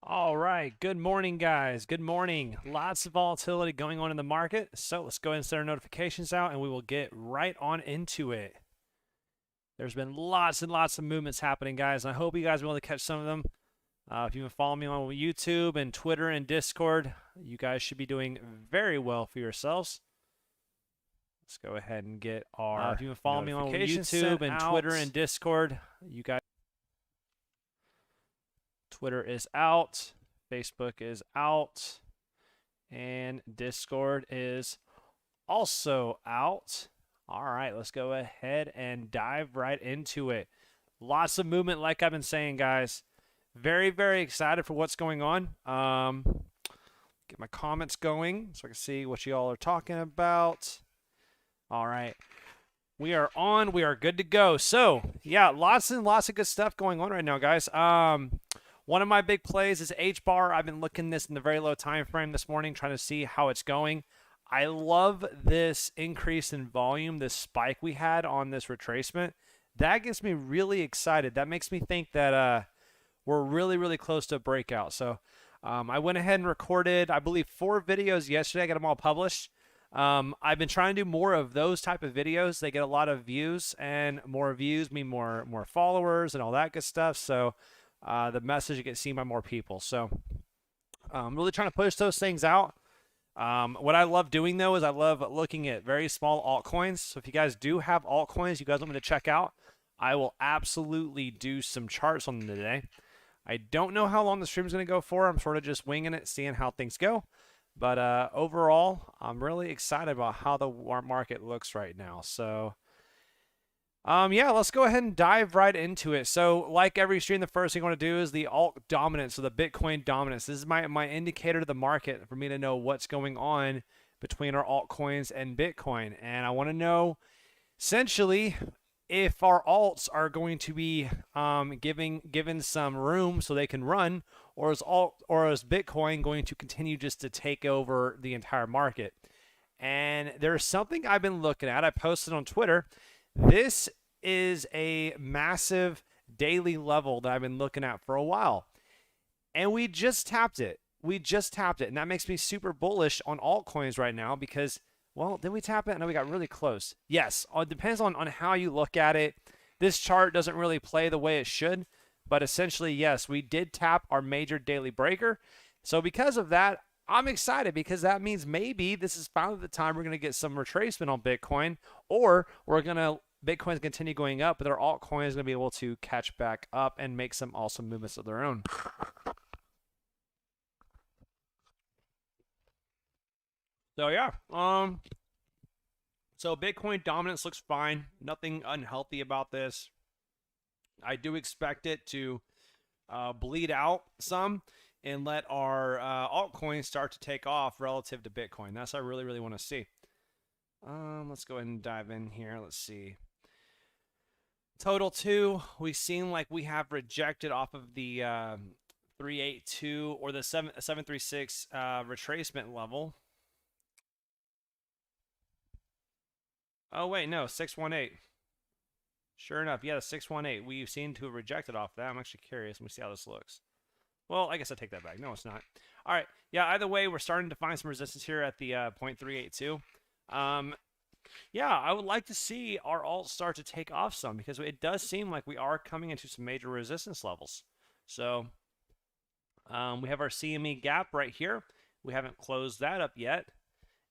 All right. Good morning, guys. Good morning. Lots of volatility going on in the market. So let's go ahead and set our notifications out and we will get right on into it. There's been lots and lots of movements happening, guys. And I hope you guys will be able to catch some of them. If you've been following me on YouTube and Twitter and Discord, you guys should be doing very well for yourselves. Let's go ahead and get our if you've been following me on YouTube and Twitter and Discord, you guys. Twitter is out, Facebook is out, and Discord is also out. All right, let's go ahead and dive right into it. Lots of movement, like I've been saying, guys. Very, very excited for what's going on. Get my comments going so I can see what you all are talking about. All right. We are on. We are good to go. So, yeah, lots and lots of good stuff going on right now, guys. One of my big plays is H-bar. I've been looking this in the very low time frame this morning, trying to see how it's going. I love this increase in volume, this spike we had on this retracement. That gets me really excited. That makes me think that we're really, really close to a breakout. So I went ahead and recorded, I believe, 4 videos yesterday. I got them all published. I've been trying to do more of those type of videos. They get a lot of views, and more views mean more followers and all that good stuff. So the message gets seen by more people. So I'm really trying to push those things out. What I love doing, though, is I love looking at very small altcoins. So if you guys do have altcoins you guys want me to check out, I will absolutely do some charts on them today. I don't know how long the stream is going to go for. I'm sort of just winging it, seeing how things go. But overall, I'm really excited about how the market looks right now. So yeah, let's go ahead and dive right into it. So like every stream, the first thing I want to do is the alt dominance, so the Bitcoin dominance. This is my indicator to the market for me to know what's going on between our altcoins and Bitcoin. And I want to know, essentially, if our alts are going to be given some room so they can run, or is Bitcoin going to continue just to take over the entire market? And there's something I've been looking at. I posted on Twitter. This is a massive daily level that I've been looking at for a while. And we just tapped it. We just tapped it. And that makes me super bullish on altcoins right now because, well, did we tap it? No, we got really close. Yes, it depends on how you look at it. This chart doesn't really play the way it should. But essentially, yes, we did tap our major daily breaker. So because of that, I'm excited because that means maybe this is finally the time we're going to get some retracement on Bitcoin, or Bitcoin's continue going up, but our altcoin is going to be able to catch back up and make some awesome movements of their own. So yeah, so Bitcoin dominance looks fine. Nothing unhealthy about this. I do expect it to bleed out some and let our altcoins start to take off relative to Bitcoin. That's what I really, really want to see. Let's go ahead and dive in here. Let's see. Total 2, we seem like we have rejected off of the 382 or the 736 retracement level. Oh, wait, no, 618. Sure enough, yeah, the 618. We seem to have rejected off that. I'm actually curious. Let me see how this looks. Well, I guess I take that back. No, it's not. All right. Yeah, either way, we're starting to find some resistance here at the 0.382. Yeah, I would like to see our alts start to take off some because it does seem like we are coming into some major resistance levels. So we have our CME gap right here. We haven't closed that up yet.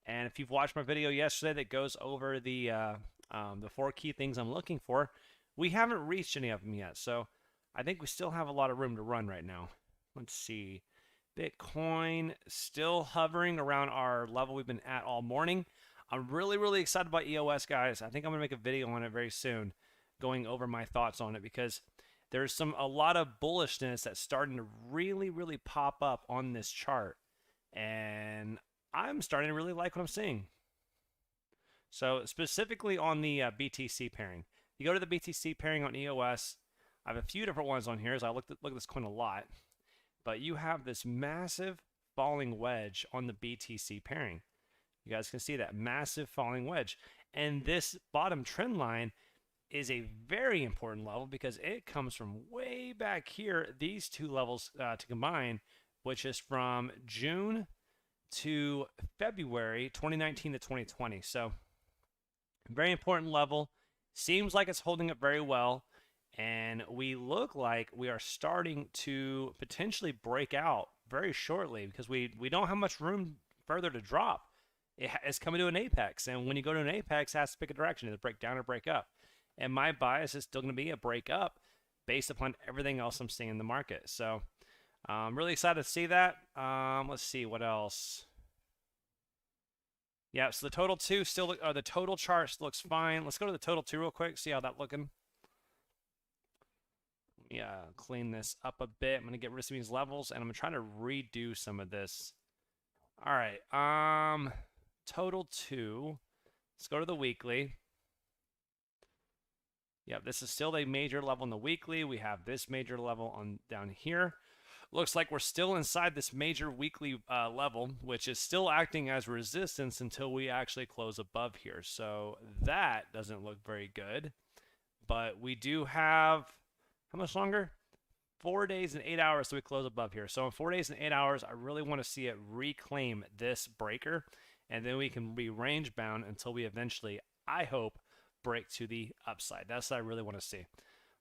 And if you've watched my video yesterday that goes over the 4 key things I'm looking for, we haven't reached any of them yet. So I think we still have a lot of room to run right now. Let's see. Bitcoin still hovering around our level we've been at all morning. I'm really, really excited about EOS, guys. I think I'm going to make a video on it very soon, going over my thoughts on it, because there's a lot of bullishness that's starting to really, really pop up on this chart. And I'm starting to really like what I'm seeing. So specifically on the BTC pairing. You go to the BTC pairing on EOS. I have a few different ones on here, as I look at this coin a lot. But you have this massive falling wedge on the BTC pairing. You guys can see that massive falling wedge. And this bottom trend line is a very important level because it comes from way back here. These two levels to combine which is from June to February 2019 to 2020. So very important level. Seems like it's holding up very well. And we look like we are starting to potentially break out very shortly because we don't have much room further to drop. It's coming to an apex. And when you go to an apex, it has to pick a direction, either break down or break up. And my bias is still going to be a break up based upon everything else I'm seeing in the market. So I'm really excited to see that. Let's see what else. Yeah, so the total two still the total chart still looks fine. Let's go to the total two real quick, see how that's looking. Yeah, clean this up a bit. I'm gonna get rid of some of these levels, and I'm gonna try to redo some of this. All right, total two. Let's go to the weekly. Yep, this is still a major level in the weekly. We have this major level on down here. Looks like we're still inside this major weekly level, which is still acting as resistance until we actually close above here. So that doesn't look very good. But we do have, how much longer? 4 days and 8 hours till we close above here. So in 4 days and 8 hours, I really want to see it reclaim this breaker. And then we can be range bound until we eventually, I hope, break to the upside. That's what I really want to see.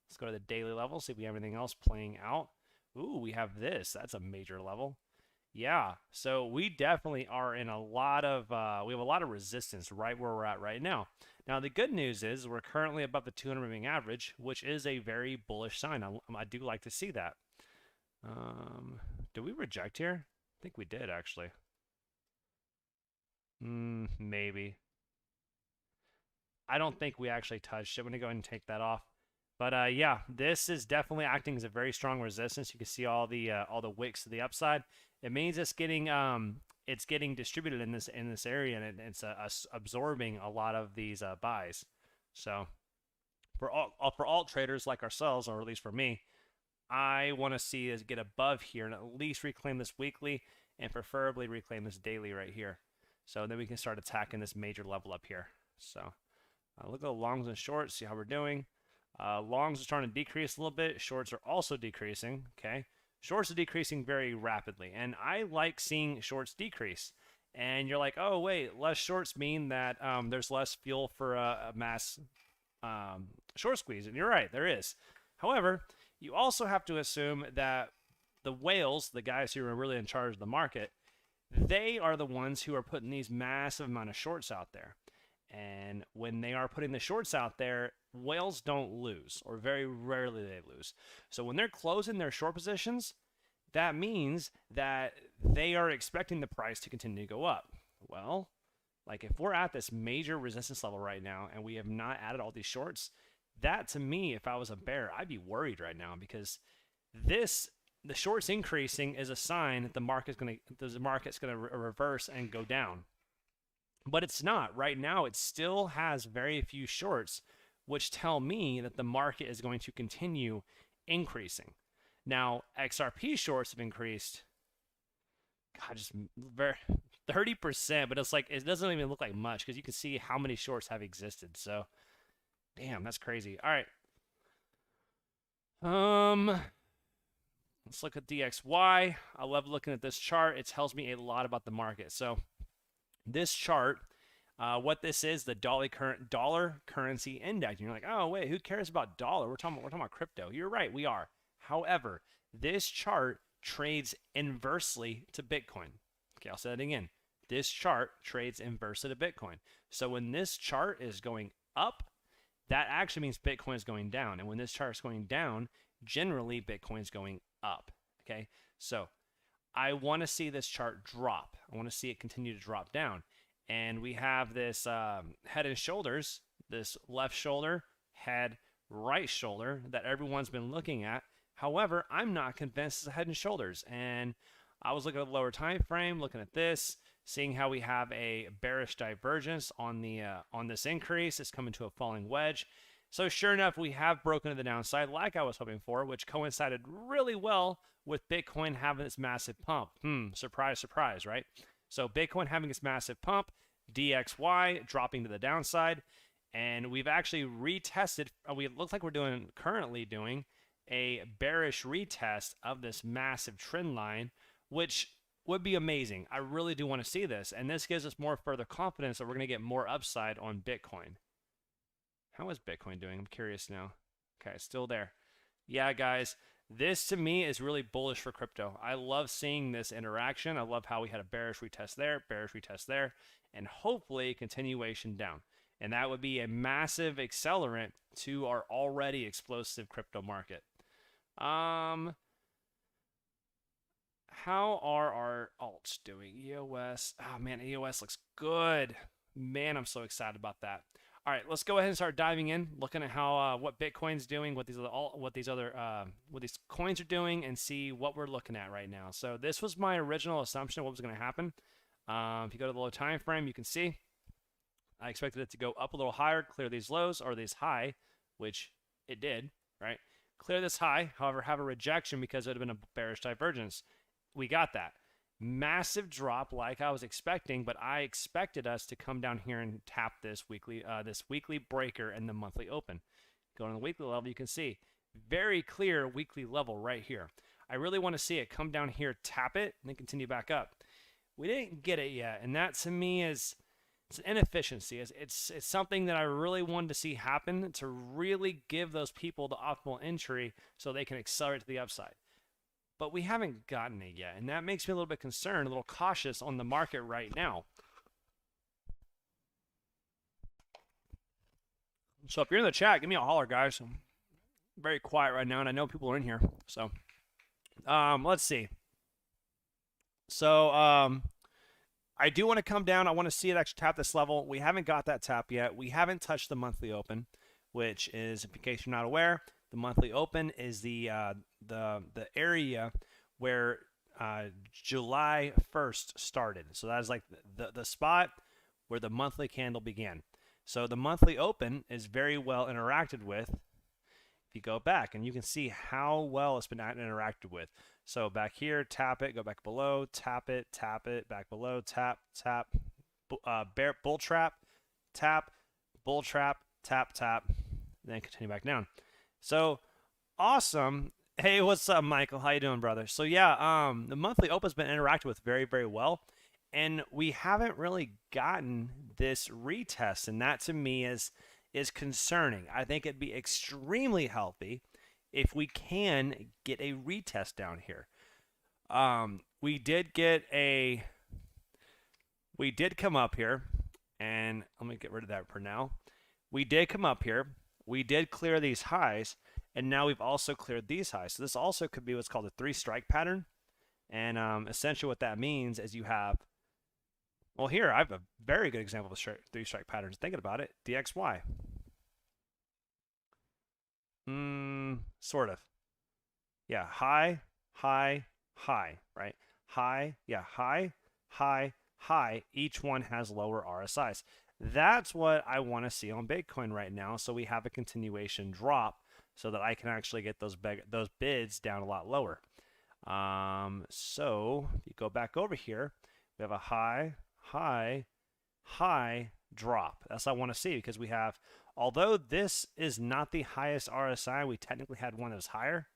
Let's go to the daily level, see if we have anything else playing out. Ooh, we have this. That's a major level. Yeah, so we definitely are in a lot of, we have a lot of resistance right where we're at right now. Now, the good news is we're currently above the 200 moving average, which is a very bullish sign. I do like to see that. Did we reject here? I think we did, actually. Maybe. I don't think we actually touched it. I'm going to go ahead and take that off. But yeah, this is definitely acting as a very strong resistance. You can see all the wicks to the upside. It means it's getting distributed in this area, and it's absorbing a lot of these buys. So for alt traders like ourselves, or at least for me, I want to see us get above here and at least reclaim this weekly, and preferably reclaim this daily right here. So then we can start attacking this major level up here. So look at the longs and shorts, see how we're doing. Longs are starting to decrease a little bit. Shorts are also decreasing. Okay, shorts are decreasing very rapidly, and I like seeing shorts decrease. And you're like, oh wait, less shorts mean that there's less fuel for a mass short squeeze, and you're right, there is. However, you also have to assume that the whales, the guys who are really in charge of the market, they are the ones who are putting these massive amount of shorts out there. And when they are putting the shorts out there, whales don't lose, or very rarely they lose. So when they're closing their short positions, that means that they are expecting the price to continue to go up. Well, like if we're at this major resistance level right now and we have not added all these shorts, that to me, if I was a bear, I'd be worried right now, because the shorts increasing is a sign that the market's going to reverse and go down. But it's not. Right now, it still has very few shorts, which tell me that the market is going to continue increasing. Now, XRP shorts have increased, God, just 30%, but it's like, it doesn't even look like much because you can see how many shorts have existed. So, damn, that's crazy. All right. Let's look at DXY. I love looking at this chart. It tells me a lot about the market. So, this chart, what this is, the dollar currency index. And you're like, oh wait, who cares about dollar? We're talking about crypto. You're right, we are. However, this chart trades inversely to Bitcoin. Okay, I'll say that again. This chart trades inversely to Bitcoin. So when this chart is going up, that actually means Bitcoin is going down. And when this chart is going down, generally Bitcoin is going up. Okay, so I want to see this chart drop. I want to see it continue to drop down. And we have this head and shoulders, this left shoulder, head, right shoulder that everyone's been looking at. However, I'm not convinced it's a head and shoulders. And I was looking at the lower time frame, looking at this, seeing how we have a bearish divergence on this increase. It's coming to a falling wedge. So sure enough, we have broken to the downside like I was hoping for, which coincided really well with Bitcoin having its massive pump. Surprise, surprise, right? So Bitcoin having its massive pump, DXY dropping to the downside, and we've actually retested, it looks like we're currently doing a bearish retest of this massive trend line, which would be amazing. I really do want to see this, and this gives us more further confidence that we're going to get more upside on Bitcoin. How is Bitcoin doing? I'm curious now. Okay, still there. Yeah, guys, this to me is really bullish for crypto. I love seeing this interaction. I love how we had a bearish retest there, and hopefully a continuation down. And that would be a massive accelerant to our already explosive crypto market. How are our alts doing? EOS. Oh man, EOS looks good. Man, I'm so excited about that. All right, let's go ahead and start diving in, looking at how what Bitcoin's doing, what these coins are doing, and see what we're looking at right now. So this was my original assumption of what was going to happen. If you go to the low time frame, you can see I expected it to go up a little higher, clear these lows or these high, which it did, right? Clear this high, however, have a rejection because it would have been a bearish divergence. We got that. Massive drop like I was expecting, but I expected us to come down here and tap this weekly breaker in the monthly open. Going on the weekly level, you can see very clear weekly level right here. I really want to see it come down here, tap it, and then continue back up. We didn't get it yet, and that to me is it's an inefficiency. It's something that I really wanted to see happen to really give those people the optimal entry so they can accelerate to the upside. But we haven't gotten it yet, and that makes me a little bit concerned, a little cautious on the market right now. So if you're in the chat, give me a holler, guys. I'm very quiet right now, and I know people are in here. So let's see. So I do want to come down. I want to see it actually tap this level. We haven't got that tap yet. We haven't touched the monthly open, which is, in case you're not aware, the monthly open is the area where July 1st started. So that is like the spot where the monthly candle began. So the monthly open is very well interacted with. If you go back, and you can see how well it's been interacted with. So back here, tap it, go back below, tap it, back below, tap, bull trap, tap, bull trap, tap, then continue back down. So awesome. Hey, what's up, Michael? How you doing, brother? So yeah, the monthly open's been interacted with very, very well, and we haven't really gotten this retest, and that to me is concerning. I think it'd be extremely healthy if we can get a retest down here. We did come up here, and let me get rid of that for now. We did come up here. We did clear these highs, and now we've also cleared these highs. So this also could be what's called a three-strike pattern. And essentially what that means is you have, well, here, I have a very good example of a three-strike pattern. Thinking about it, DXY. Sort of. Yeah, high, high, high, right? High, yeah, high, high, high. Each one has lower RSIs. That's what I want to see on Bitcoin right now, so we have a continuation drop so that I can actually get those bids down a lot lower. So if you go back over here, we have a high, high, high drop. That's what I want to see, because we have, although this is not the highest RSI, we technically had one that was higher.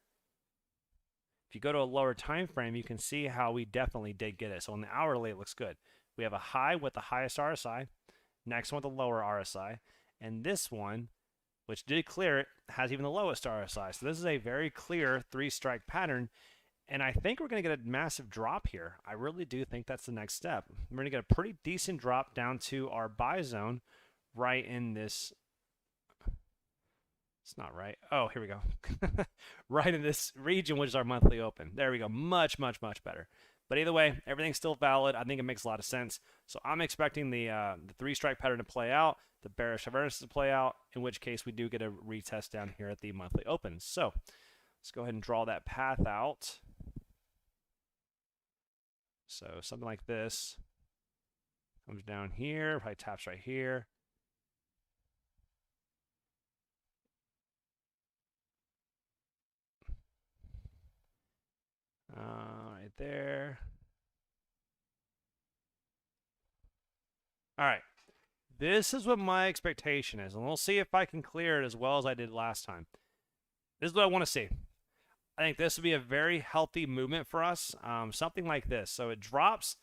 If you go to a lower time frame, you can see how we definitely did get it. So on the hourly, it looks good. We have a high with the highest RSI, next one with the lower RSI, and this one, which did clear it, has even the lowest RSI. So this is a very clear three-strike pattern, and I think we're going to get a massive drop here. I really do think that's the next step. We're going to get a pretty decent drop down to our buy zone right in this. It's not right. Oh, here we go. Right in this region, which is our monthly open. There we go. Much, much, much better. But either way, everything's still valid. I think it makes a lot of sense. So I'm expecting the three-strike pattern to play out, the bearish divergence to play out, in which case we do get a retest down here at the monthly open. So let's go ahead and draw that path out. So something like this comes down here, probably taps right here. Right there. All right. This is what my expectation is, and we'll see if I can clear it as well as I did last time. This is what I want to see. I think this would be a very healthy movement for us, something like this. So it drops,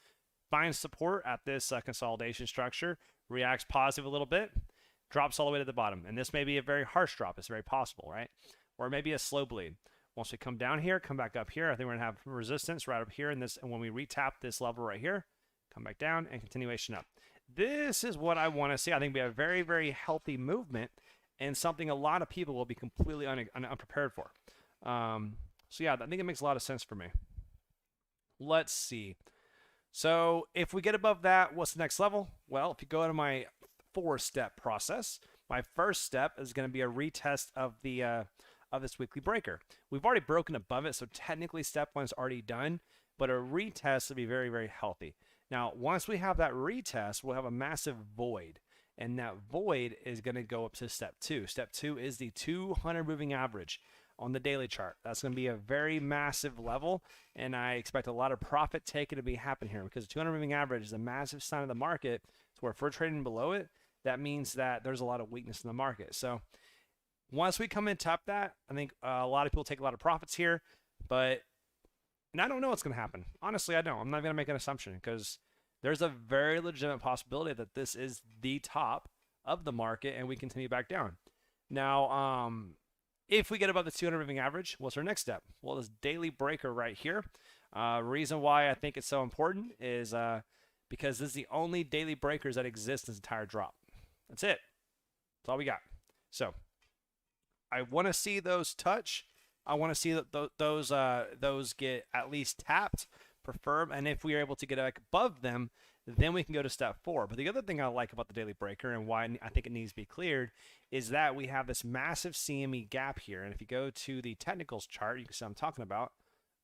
finds support at this consolidation structure, reacts positive a little bit, drops all the way to the bottom. And this may be a very harsh drop. It's very possible, right? Or maybe a slow bleed. Once we come down here, come back up here, I think we're going to have resistance right up here in this. And when we retap this level right here, come back down and continuation up. This is what I want to see. I think we have a very, very healthy movement and something a lot of people will be completely unprepared for. So yeah, I think it makes a lot of sense for me. Let's see. So if we get above that, what's the next level? Well, if you go to my 4-step process, my first step is going to be a retest of the of this weekly breaker. We've already broken above it, so technically step 1 is already done, but a retest would be very, very healthy. Now, once we have that retest, we'll have a massive void, and that void is going to go up to step 2. Step 2 is the 200 moving average on the daily chart. That's going to be a very massive level, and I expect a lot of profit taking to be happening here because the 200 moving average is a massive sign of the market. So where if we're trading below it, that means that there's a lot of weakness in the market. So once we come in top that, I think a lot of people take a lot of profits here, and I don't know what's going to happen. Honestly, I don't. I'm not going to make an assumption because there's a very legitimate possibility that this is the top of the market and we continue back down. Now, if we get above the 200 moving average, what's our next step? Well, this daily breaker right here. Reason why I think it's so important is because this is the only daily breakers that exist in this entire drop. That's it. That's all we got. So I want to see those touch. I want to see that those get at least tapped, prefer, and if we are able to get above them, then we can go to step 4. But the other thing I like about the daily breaker and why I think it needs to be cleared is that we have this massive CME gap here. And if you go to the technicals chart, you can see what I'm talking about.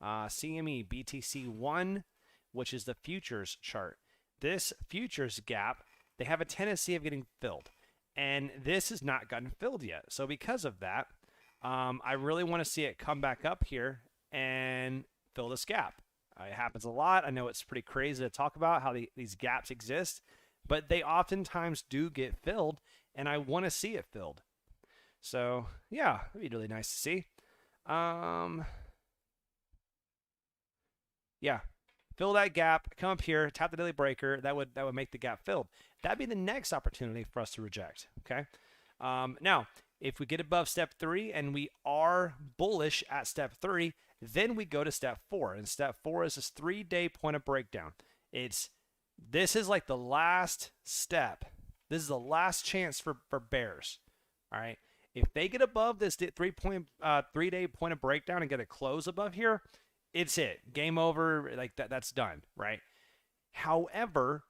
CME BTC1, which is the futures chart. This futures gap, they have a tendency of getting filled. And this has not gotten filled yet. So because of that, I really want to see it come back up here and fill this gap. It happens a lot. I know it's pretty crazy to talk about how these gaps exist, but they oftentimes do get filled, and I want to see it filled. So yeah, it'd be really nice to see. Yeah, fill that gap, come up here, tap the daily breaker. That would make the gap filled. That'd be the next opportunity for us to reject. Okay. Now, if we get above step 3 and we are bullish at step 3, then we go to step 4. And step 4 is this 3-day point of breakdown. This is like the last step. This is the last chance for bears. All right. If they get above this 3-day point of breakdown and get a close above here, it's it. Game over. Like that's done. Right. However,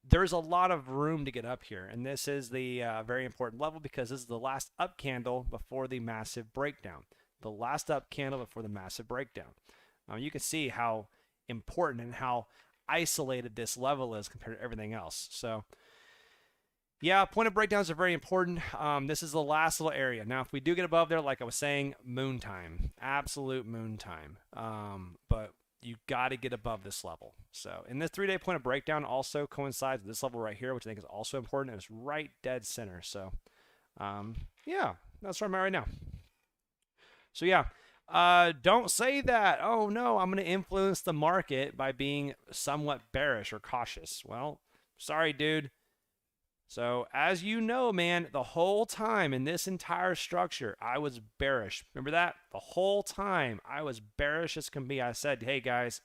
there's a lot of room to get up here, and this is the very important level because this is the last up candle before the massive breakdown. The last up candle before the massive breakdown. You can see how important and how isolated this level is compared to everything else. So, yeah, point of breakdowns are very important. This is the last little area. Now, if we do get above there, like I was saying, moon time, absolute moon time. But you got to get above this level. So, and this 3-day point of breakdown also coincides with this level right here, which I think is also important, and it's right dead center. So, yeah, that's where I'm at right now. So, yeah, don't say that, oh, no, I'm going to influence the market by being somewhat bearish or cautious. Well, sorry, dude. So, as you know, man, the whole time in this entire structure, I was bearish. Remember that? The whole time, I was bearish as can be. I said, hey, guys,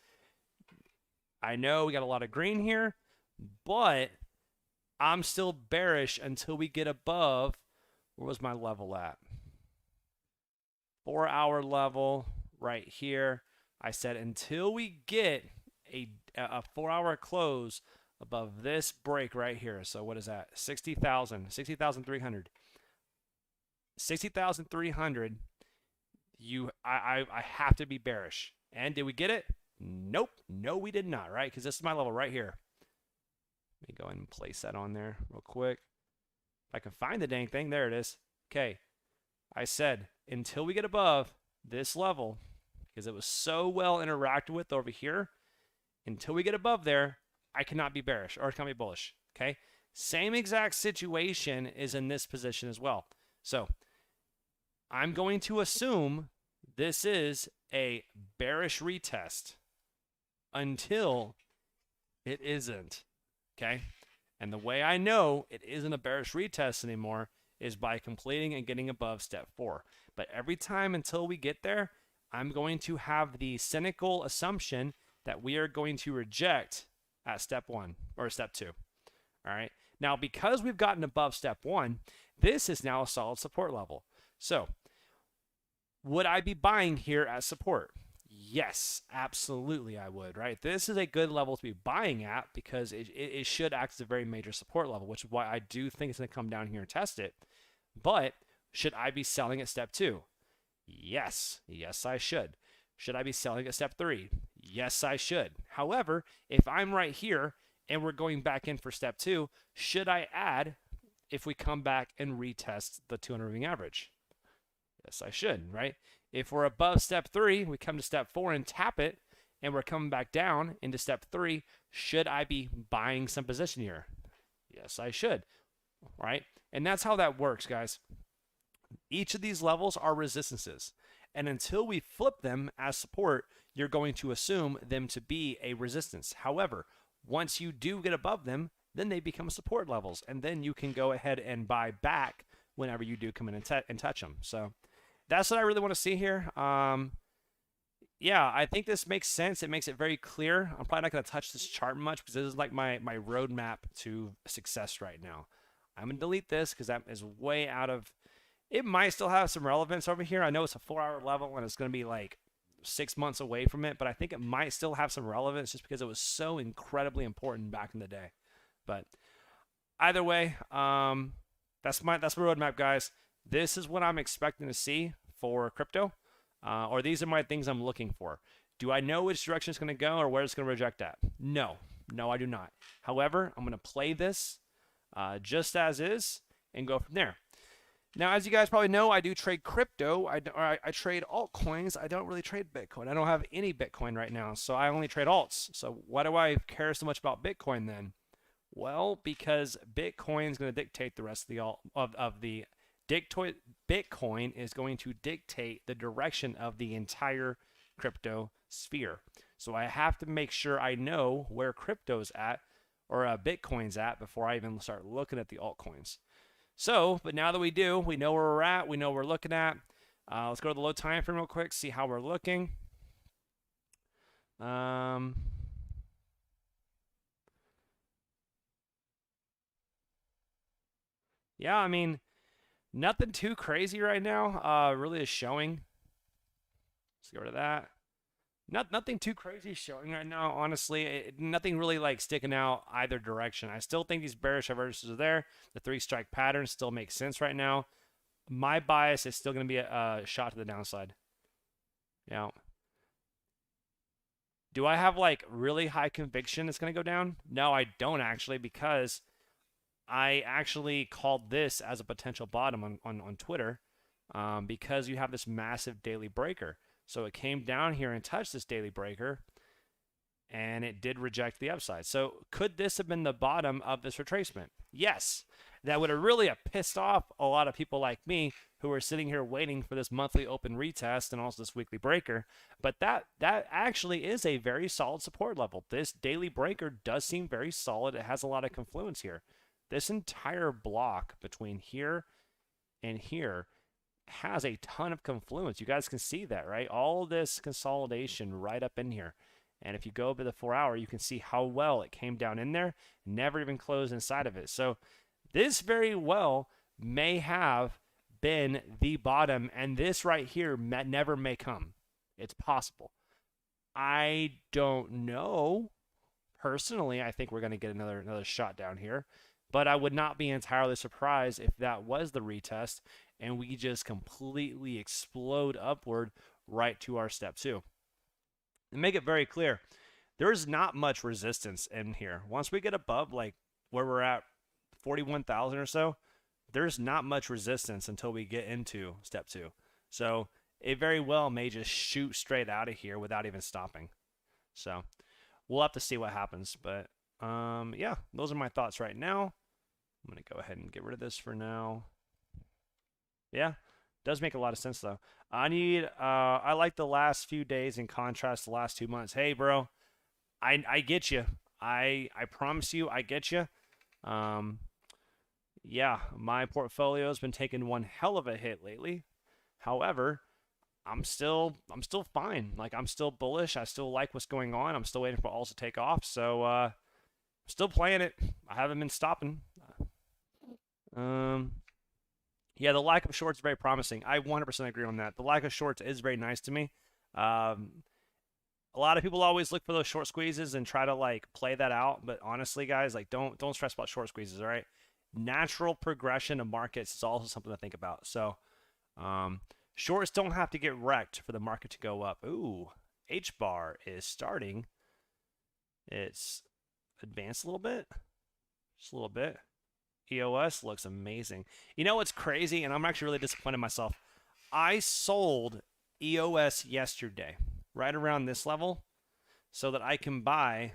I know we got a lot of green here, but I'm still bearish until we get above, where was my level at? 4-hour level right here. I said until we get a 4-hour close above this break right here. So what is that? 60,000, 60,300. 60,300. I have to be bearish. And did we get it? Nope. No, we did not, right? Because this is my level right here. Let me go ahead and place that on there real quick. If I can find the dang thing, there it is. Okay. I said until we get above this level, because it was so well interacted with over here, until we get above there, I cannot be bearish or I cannot be bullish. Okay. Same exact situation is in this position as well. So I'm going to assume this is a bearish retest until it isn't, okay? And the way I know it isn't a bearish retest anymore is by completing and getting above step 4. But every time until we get there, I'm going to have the cynical assumption that we are going to reject at step 1 or step 2. All right. Now, because we've gotten above step 1, this is now a solid support level. So, would I be buying here at support? Yes, absolutely I would, right? This is a good level to be buying at because it should act as a very major support level, which is why I do think it's going to come down here and test it. But should I be selling at step 2? Yes. Yes, I should. Should I be selling at step 3? Yes, I should. However, if I'm right here and we're going back in for step 2, should I add if we come back and retest the 200 moving average? Yes, I should, right? If we're above step 3, we come to step 4 and tap it, and we're coming back down into step 3, should I be buying some position here? Yes, I should, right? And that's how that works, guys. Each of these levels are resistances, and until we flip them as support, you're going to assume them to be a resistance. However, once you do get above them, then they become support levels, and then you can go ahead and buy back whenever you do come in and touch them. So that's what I really want to see here. Yeah, I think this makes sense. It makes it very clear. I'm probably not going to touch this chart much because this is like my roadmap to success right now. I'm going to delete this because that is way out of... It might still have some relevance over here. I know it's a 4-hour level and it's going to be like 6 months away from it, but I think it might still have some relevance just because it was so incredibly important back in the day. But either way, that's my roadmap, guys. This is what I'm expecting to see for crypto, or these are my things I'm looking for. Do I know which direction it's going to go or where it's going to reject at? No, I do not. However, I'm going to play this just as is and go from there. Now, as you guys probably know, I do trade crypto. I trade altcoins. I don't really trade Bitcoin. I don't have any Bitcoin right now, so I only trade alts. So why do I care so much about Bitcoin then? Well, because Bitcoin is going to dictate the rest of the Bitcoin is going to dictate the direction of the entire crypto sphere. So I have to make sure I know where crypto's at or Bitcoin's at before I even start looking at the altcoins. So, but now that we do, we know where we're at, we know what we're looking at. Let's go to the low time frame real quick, see how we're looking. Yeah, I mean, nothing too crazy right now. Really is showing. Let's get rid of that. Nothing too crazy showing right now, honestly. Nothing really like sticking out either direction. I still think these bearish divergences are there. The 3-strike pattern still makes sense right now. My bias is still going to be a shot to the downside. Now, do I have like really high conviction it's going to go down? No, I don't actually, because I actually called this as a potential bottom on Twitter because you have this massive daily breaker. So it came down here and touched this daily breaker, and it did reject the upside. So could this have been the bottom of this retracement? Yes. That would have really pissed off a lot of people like me who are sitting here waiting for this monthly open retest and also this weekly breaker. But that actually is a very solid support level. This daily breaker does seem very solid. It has a lot of confluence here. This entire block between here and here has a ton of confluence. You guys can see that, right? All this consolidation right up in here. And if you go over the 4-hour, you can see how well it came down in there, never even closed inside of it. So this very well may have been the bottom, and this right here never may come. It's possible. I don't know. Personally, I think we're going to get another shot down here. But I would not be entirely surprised if that was the retest and we just completely explode upward right to our step 2. And make it very clear, there's not much resistance in here. Once we get above like where we're at 41,000 or so, there's not much resistance until we get into step 2. So it very well may just shoot straight out of here without even stopping. So we'll have to see what happens. But yeah, those are my thoughts right now. I'm going to go ahead and get rid of this for now. Yeah, Does make a lot of sense though. I like the last few days in contrast to the last 2 months. Hey, bro, I get you. I promise you, I get you. Um, yeah, my portfolio has been taking one hell of a hit lately. However, I'm still fine. Like I'm still bullish. I still like what's going on. I'm still waiting for alts to take off. So still playing it. I haven't been stopping. Um, yeah, the lack of shorts is very promising. I 100% agree on that. The lack of shorts is very nice to me. A lot of people always look for those short squeezes and try to like play that out, but honestly, guys, like don't stress about short squeezes. All right, natural progression of markets is also something to think about. So, shorts don't have to get wrecked for the market to go up. Ooh, H bar is starting. It's advanced a little bit, just a little bit. EOS looks amazing. You know what's crazy, and I'm actually really disappointed in myself. I sold EOS yesterday, right around this level, so that I can buy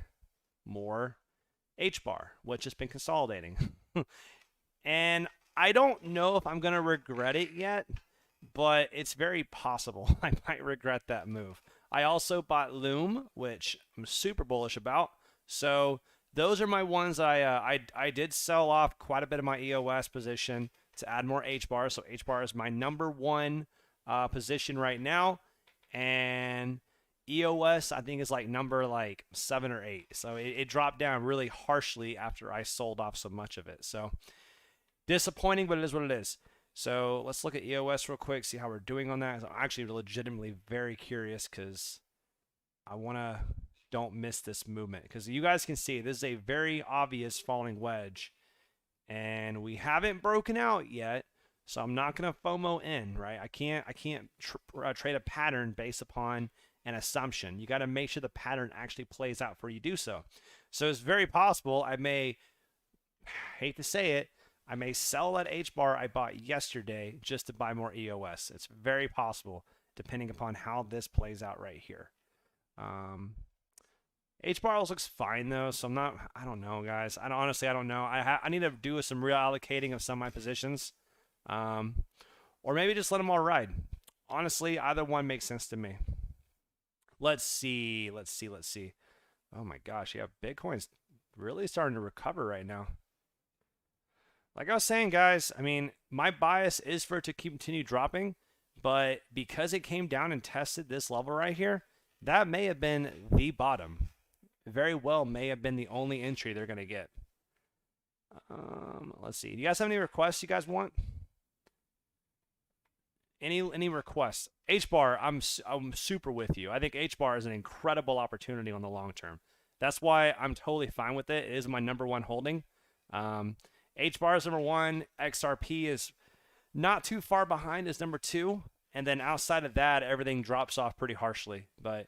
more H bar, which has been consolidating. And I don't know if I'm going to regret it yet, but it's very possible I might regret that move. I also bought Loom, which I'm super bullish about. So those are my ones I did sell off quite a bit of my EOS position to add more H bar. So H bar is my number one position right now, and EOS I think is like number like 7 or 8. So it dropped down really harshly after I sold off so much of it. So disappointing, but it is what it is. So let's look at EOS real quick, see how we're doing on that. I'm actually legitimately very curious because I want to don't miss this movement, because you guys can see this is a very obvious falling wedge, and we haven't broken out yet. So I'm not going to FOMO in, right? I can't trade a pattern based upon an assumption. You got to make sure the pattern actually plays out before you do so. So it's very possible I may, hate to say it, I may sell that H bar I bought yesterday just to buy more EOS. It's very possible, depending upon how this plays out right here. H bar looks fine though, so I don't know, guys. Honestly, I don't know. I need to do some real allocating of some of my positions, or maybe just let them all ride. Honestly, either one makes sense to me. Let's see. Oh my gosh, yeah, Bitcoin's really starting to recover right now. Like I was saying, guys, I mean, my bias is for it to continue dropping, but because it came down and tested this level right here, that may have been the bottom. Very well may have been the only entry they're going to get. Let's see. Do you guys have any requests you guys want? Any requests? H bar, I'm super with you. I think H bar is an incredible opportunity on the long term. That's why I'm totally fine with it. It is my number one holding. H bar is number one. XRP is not too far behind as number two. And then outside of that, everything drops off pretty harshly. But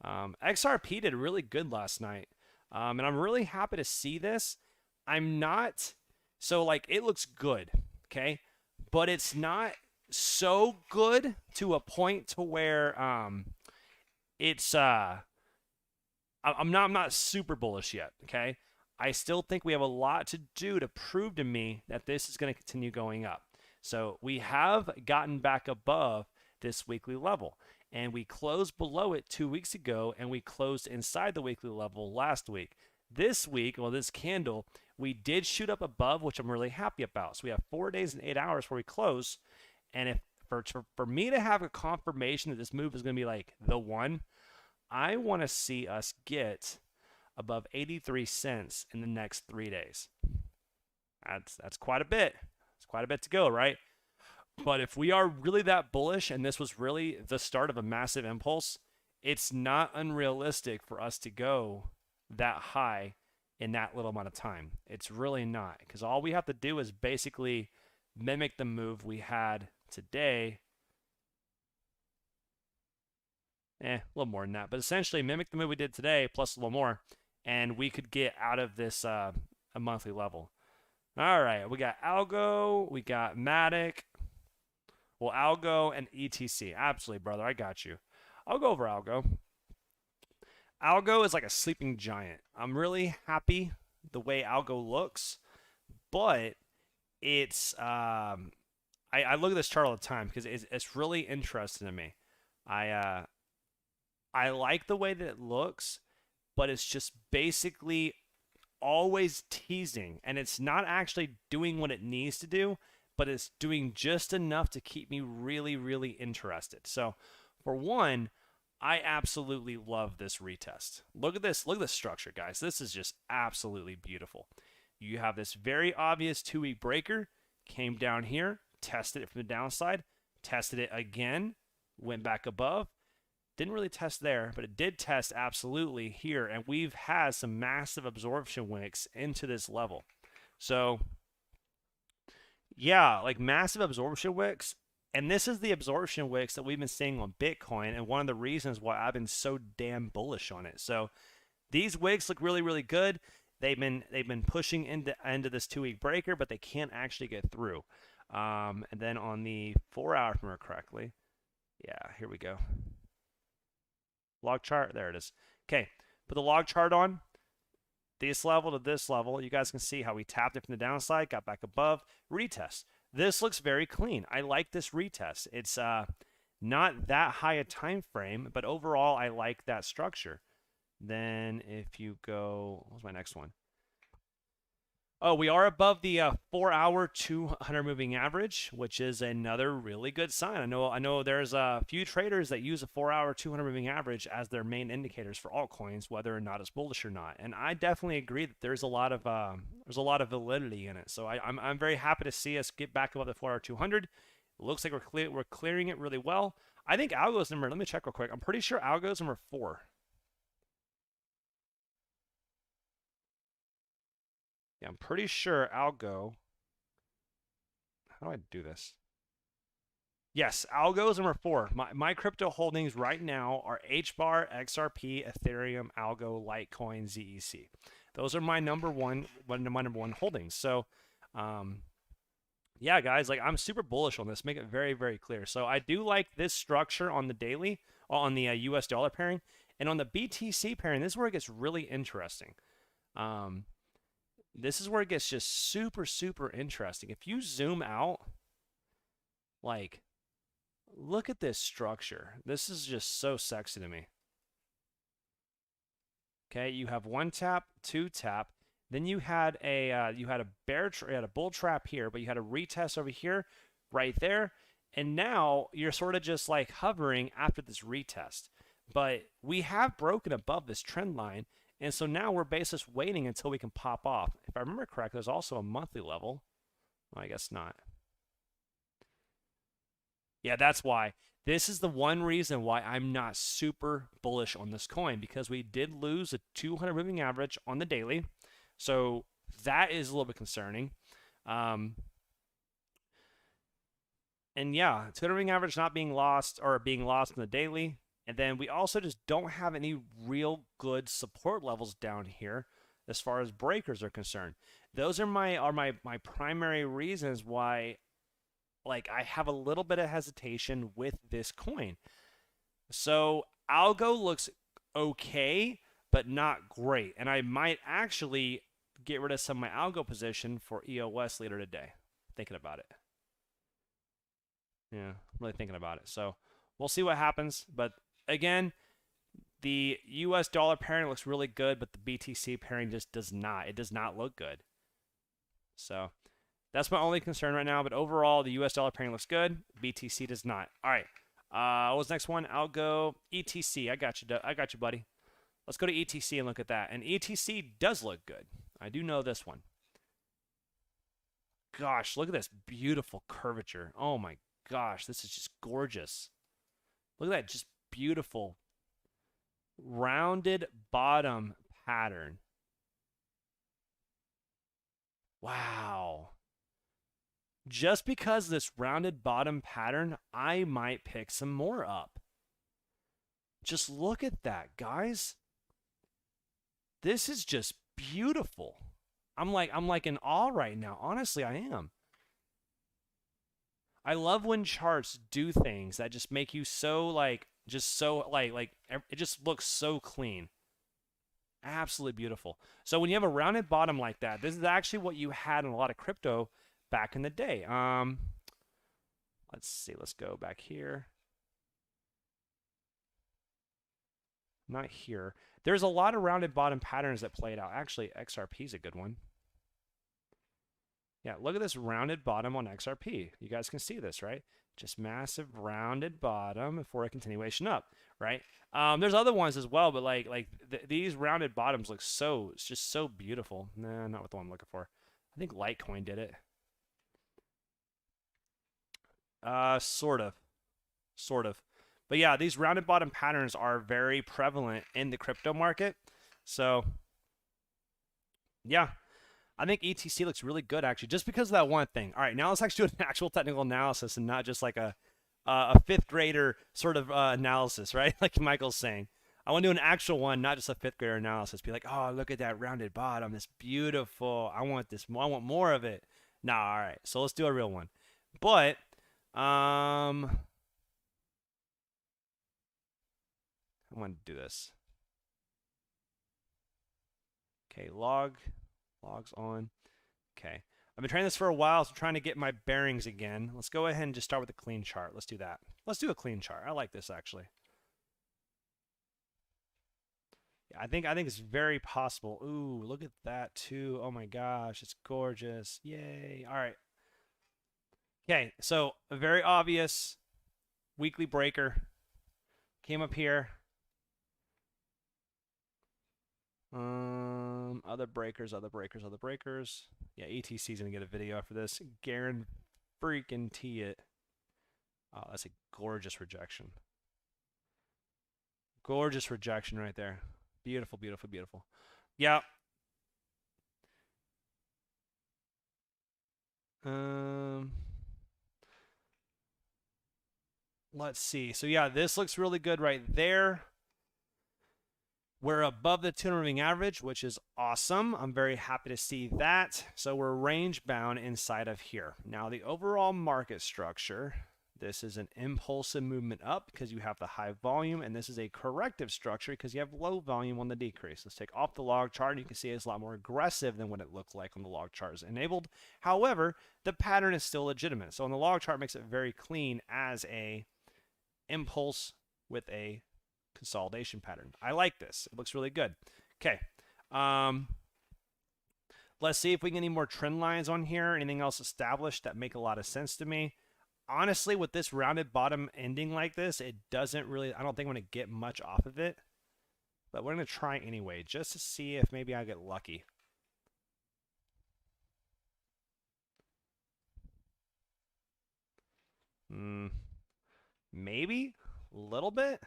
XRP did really good last night. And I'm really happy to see this. So like it looks good, okay? But it's not so good to a point to where it's I'm not super bullish yet, okay? I still think we have a lot to do to prove to me that this is going to continue going up. So we have gotten back above this weekly level, and we closed below it 2 weeks ago, and we closed inside the weekly level last week. This week, well, this candle, we did shoot up above, which I'm really happy about. So we have 4 days and 8 hours where we close, and if for me to have a confirmation that this move is going to be like the one, I want to see us get above 83 cents in the next 3 days. That's quite a bit. It's quite a bit to go, right? But if we are really that bullish and this was really the start of a massive impulse, it's not unrealistic for us to go that high in that little amount of time. It's really not, because all we have to do is basically mimic the move we had today. A little more than that, but essentially mimic the move we did today plus a little more, and we could get out of this a monthly level. All right, we got Algo, we got Matic. Well, Algo and ETC. Absolutely, brother. I got you. I'll go over Algo. Algo is like a sleeping giant. I'm really happy the way Algo looks, but it's I look at this chart all the time because it's really interesting to me. I I like the way that it looks, but it's just basically always teasing, and it's not actually doing what it needs to do, but it's doing just enough to keep me really, really interested. So, for one, I absolutely love this retest. Look at this. Look at this structure, guys. This is just absolutely beautiful. You have this very obvious 2-week breaker, came down here, tested it from the downside, tested it again, went back above. Didn't really test there, but it did test absolutely here, and we've had some massive absorption wicks into this level. So, yeah, like massive absorption wicks, and this is the absorption wicks that we've been seeing on Bitcoin, and one of the reasons why I've been so damn bullish on it. So, these wicks look really, really good. They've been pushing into this 2-week breaker, but they can't actually get through. And then on the 4-hour, if I remember correctly, yeah, here we go. Log chart, there it is. Okay, put the log chart on. This level to this level, you guys can see how we tapped it from the downside, got back above, retest. This looks very clean. I like this retest. It's not that high a time frame, but overall, I like that structure. Then if you go, what's my next one? Oh, we are above the 4-hour 200 moving average, which is another really good sign. I know there's a few traders that use a 4-hour 200 moving average as their main indicators for altcoins, whether or not it's bullish or not. And I definitely agree that there's a lot of validity in it. So I'm very happy to see us get back above the 4-hour 200. It looks like we're clearing it really well. I think algo's number. Let me check real quick. I'm pretty sure algo's number 4. Yeah, I'm pretty sure algo. How do I do this? Yes, algo is number 4. My crypto holdings right now are HBAR, XRP, Ethereum, algo, Litecoin, ZEC. Those are my number one holdings. So, yeah, guys, like I'm super bullish on this. Make it very, very clear. So I do like this structure on the daily, on the US dollar pairing, and on the BTC pairing. This is where it gets really interesting. This is where it gets just super, super interesting. If you zoom out, like, look at this structure. This is just so sexy to me. Okay, you have 1 tap, 2 tap. Then you had a bull trap here, but you had a retest over here, right there, and now you're sort of just like hovering after this retest. But we have broken above this trend line. And so now we're basically just waiting until we can pop off. If I remember correctly, there's also a monthly level. Well, I guess not. Yeah, that's why. This is the one reason why I'm not super bullish on this coin, because we did lose a 200 moving average on the daily. So that is a little bit concerning. And yeah, 200 moving average not being lost, or being lost in the daily. And then we also just don't have any real good support levels down here as far as breakers are concerned. Those are my primary reasons why, like, I have a little bit of hesitation with this coin. So algo looks okay, but not great. And I might actually get rid of some of my algo position for EOS later today. Thinking about it. Yeah, I'm really thinking about it. So we'll see what happens. But again, the US dollar pairing looks really good, but the BTC pairing just does not. It does not look good. So that's my only concern right now. But overall, the US dollar pairing looks good. BTC does not. All right. What was the next one? I'll go ETC. I got you, buddy. Let's go to ETC and look at that. And ETC does look good. I do know this one. Gosh, look at this beautiful curvature. Oh my gosh, this is just gorgeous. Look at that, just beautiful rounded bottom pattern. Wow. Just because of this rounded bottom pattern, I might pick some more up. Just look at that, guys. This is just beautiful. I'm like in awe right now. Honestly, I am. I love when charts do things that just make you so like it just looks so clean. Absolutely beautiful. So when you have a rounded bottom like that, this is actually what you had in a lot of crypto back in the day. Let's see. Let's go back here. Not here. There's a lot of rounded bottom patterns that played out. Actually, XRP is a good one. Yeah, look at this rounded bottom on XRP. You guys can see this, right? Just massive rounded bottom before a continuation up, right? There's other ones as well, but these rounded bottoms look so, it's just so beautiful. Nah, not what the one I'm looking for. I think Litecoin did it. Sort of. But yeah, these rounded bottom patterns are very prevalent in the crypto market. So yeah, I think ETC looks really good actually, just because of that one thing. All right, now let's actually do an actual technical analysis and not just like a fifth grader sort of analysis, right? Like Michael's saying. I want to do an actual one, not just a fifth grader analysis. Be like, oh, look at that rounded bottom. It's beautiful. I want this. I want more of it. Nah, all right. So let's do a real one. But I want to do this. Okay, logs on. Okay, I've been trying this for a while, so I'm trying to get my bearings again. Let's go ahead and just start with a clean chart. Let's do that. Let's do a clean chart. I like this actually. Yeah, I think it's very possible. Ooh, look at that too. Oh my gosh, it's gorgeous. Yay. All right. Okay, so a very obvious weekly breaker came up here. Other breakers. Yeah, ETC is gonna get a video after this. Guarantee it. Oh, that's a gorgeous rejection. Gorgeous rejection right there. Beautiful, beautiful, beautiful. Yeah. Let's see. So yeah, this looks really good right there. We're above the 200 moving average, which is awesome. I'm very happy to see that. So we're range bound inside of here. Now the overall market structure, this is an impulsive movement up because you have the high volume, and this is a corrective structure because you have low volume on the decrease. Let's take off the log chart, and you can see it's a lot more aggressive than what it looked like on the log chart is enabled. However, the pattern is still legitimate. So on the log chart, it makes it very clean as a impulse with a consolidation pattern. I like this. It looks really good. Okay. Let's see if we get any more trend lines on here. Anything else established that make a lot of sense to me. Honestly, with this rounded bottom ending like this, it doesn't really, I don't think I'm going to get much off of it. But we're going to try anyway, just to see if maybe I get lucky. Maybe a little bit.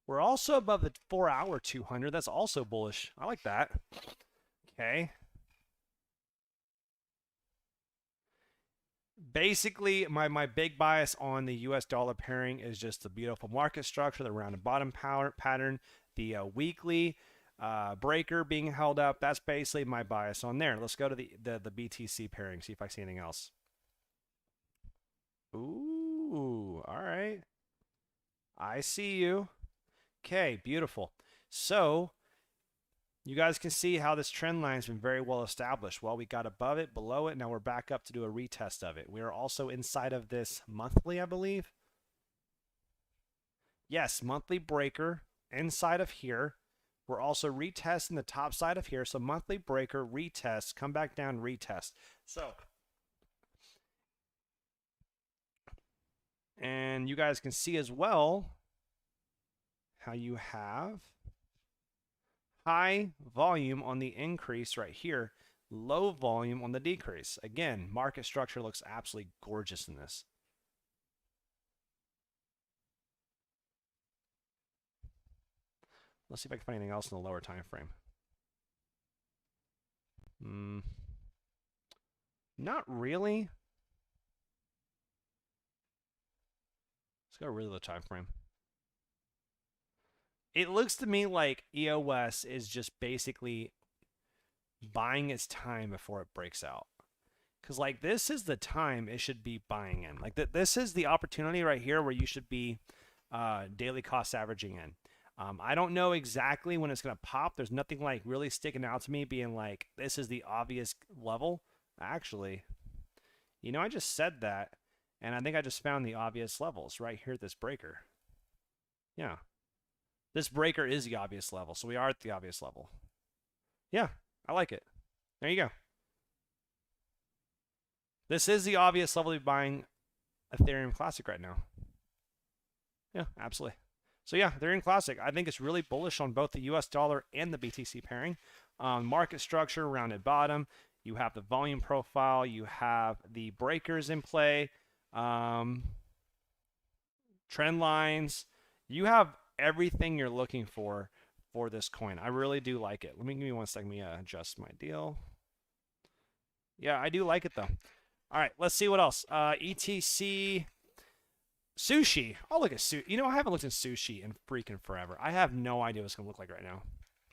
We're also above the 4-hour 200. That's also bullish. I like that. Okay. Basically, my big bias on the US dollar pairing is just the beautiful market structure, the rounded bottom pattern, the weekly breaker being held up. That's basically my bias on there. Let's go to the BTC pairing, see if I see anything else. Ooh, all right. I see you. Okay, beautiful. So you guys can see how this trend line has been very well established. Well, we got above it, below it. Now we're back up to do a retest of it. We are also inside of this monthly, I believe. Yes, monthly breaker inside of here. We're also retesting the top side of here. So monthly breaker, retest, come back down, retest. So, and you guys can see as well how you have high volume on the increase right here, low volume on the decrease. Again, market structure looks absolutely gorgeous in this. Let's see if I can find anything else in the lower time frame. Not really. Let's go really low time frame. It looks to me like EOS is just basically buying its time before it breaks out. Because, like, this is the time it should be buying in. Like, this is the opportunity right here where you should be daily cost averaging in. I don't know exactly when it's going to pop. There's nothing, like, really sticking out to me being like, this is the obvious level. Actually, you know, I just said that, And I think I just found the obvious levels right here at this breaker. Yeah. This breaker is the obvious level, so we are at the obvious level. Yeah, I like it. There you go. This is the obvious level to be buying Ethereum Classic right now. Yeah, absolutely. So yeah, Ethereum Classic, I think it's really bullish on both the US dollar and the BTC pairing. Market structure, rounded bottom. You have the volume profile. You have the breakers in play. Trend lines. You have everything you're looking for this coin. I really do like it. Let me give me 1 second. Let me adjust my deal. Yeah, I do like it though. All right, let's see what else. ETC sushi. I'll look at sushi. You know, I haven't looked at sushi in freaking forever. I have no idea what it's gonna look like right now.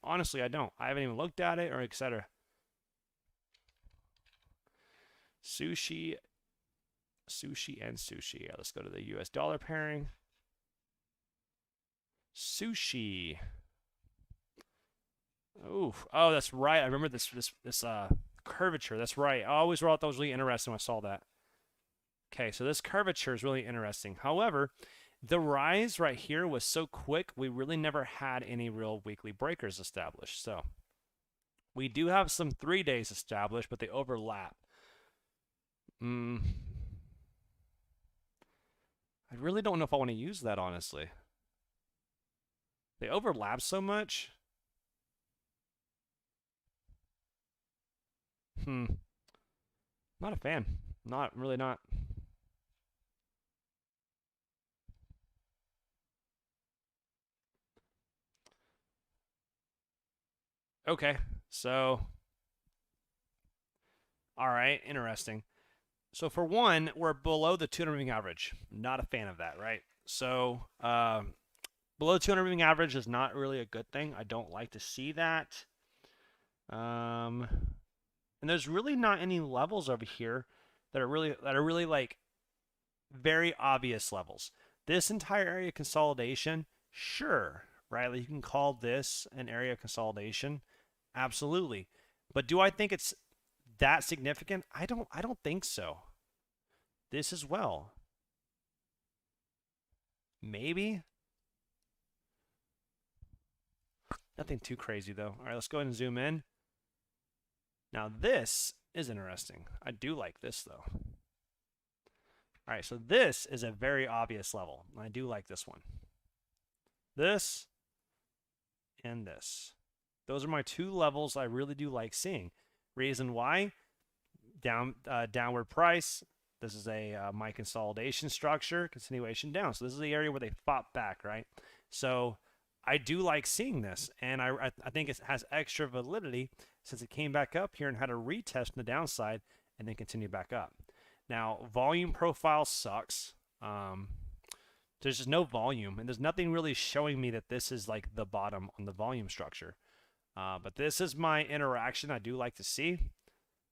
Honestly, I don't. I haven't even looked at it or etc. Sushi and sushi. Yeah, let's go to the US dollar pairing. Sushi. Oof. Oh, that's right. I remember this curvature. That's right. I always thought that was really interesting when I saw that. Okay, so this curvature is really interesting. However, the rise right here was so quick, we really never had any real weekly breakers established. So we do have some 3 days established, but they overlap. I really don't know if I want to use that, honestly. They overlap so much. Not a fan. Really not. Okay, so all right, interesting. So for one, we're below the 200 moving average. Not a fan of that, right? So below 200 moving average is not really a good thing. I don't like to see that. And there's really not any levels over here that are really like very obvious levels. This entire area of consolidation, sure, right? Like you can call this an area of consolidation, absolutely. But do I think it's that significant? I don't think so. This as well. Maybe. Nothing too crazy though. All right, let's go ahead and zoom in. Now this is interesting. I do like this though. All right, so this is a very obvious level. I do like this one. This and this. Those are my two levels I really do like seeing. Reason why? Downward price. This is my consolidation structure, continuation down. So this is the area where they fought back, right? So I do like seeing this, and I think it has extra validity since it came back up here and had a retest on the downside and then continue back up. Now, volume profile sucks. There's just no volume, and there's nothing really showing me that this is like the bottom on the volume structure. But this is my interaction I do like to see.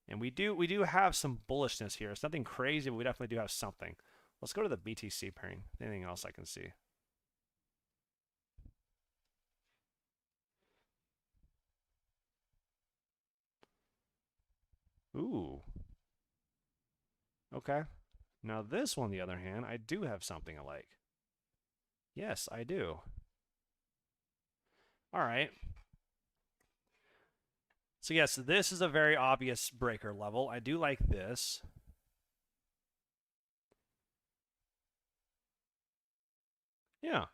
And we do have some bullishness here. It's nothing crazy, but we definitely do have something. Let's go to the BTC pairing. Anything else I can see? Ooh. Okay. Now this one, on the other hand, I do have something I like. Yes, I do. All right. So yes, this is a very obvious breaker level. I do like this. Yeah.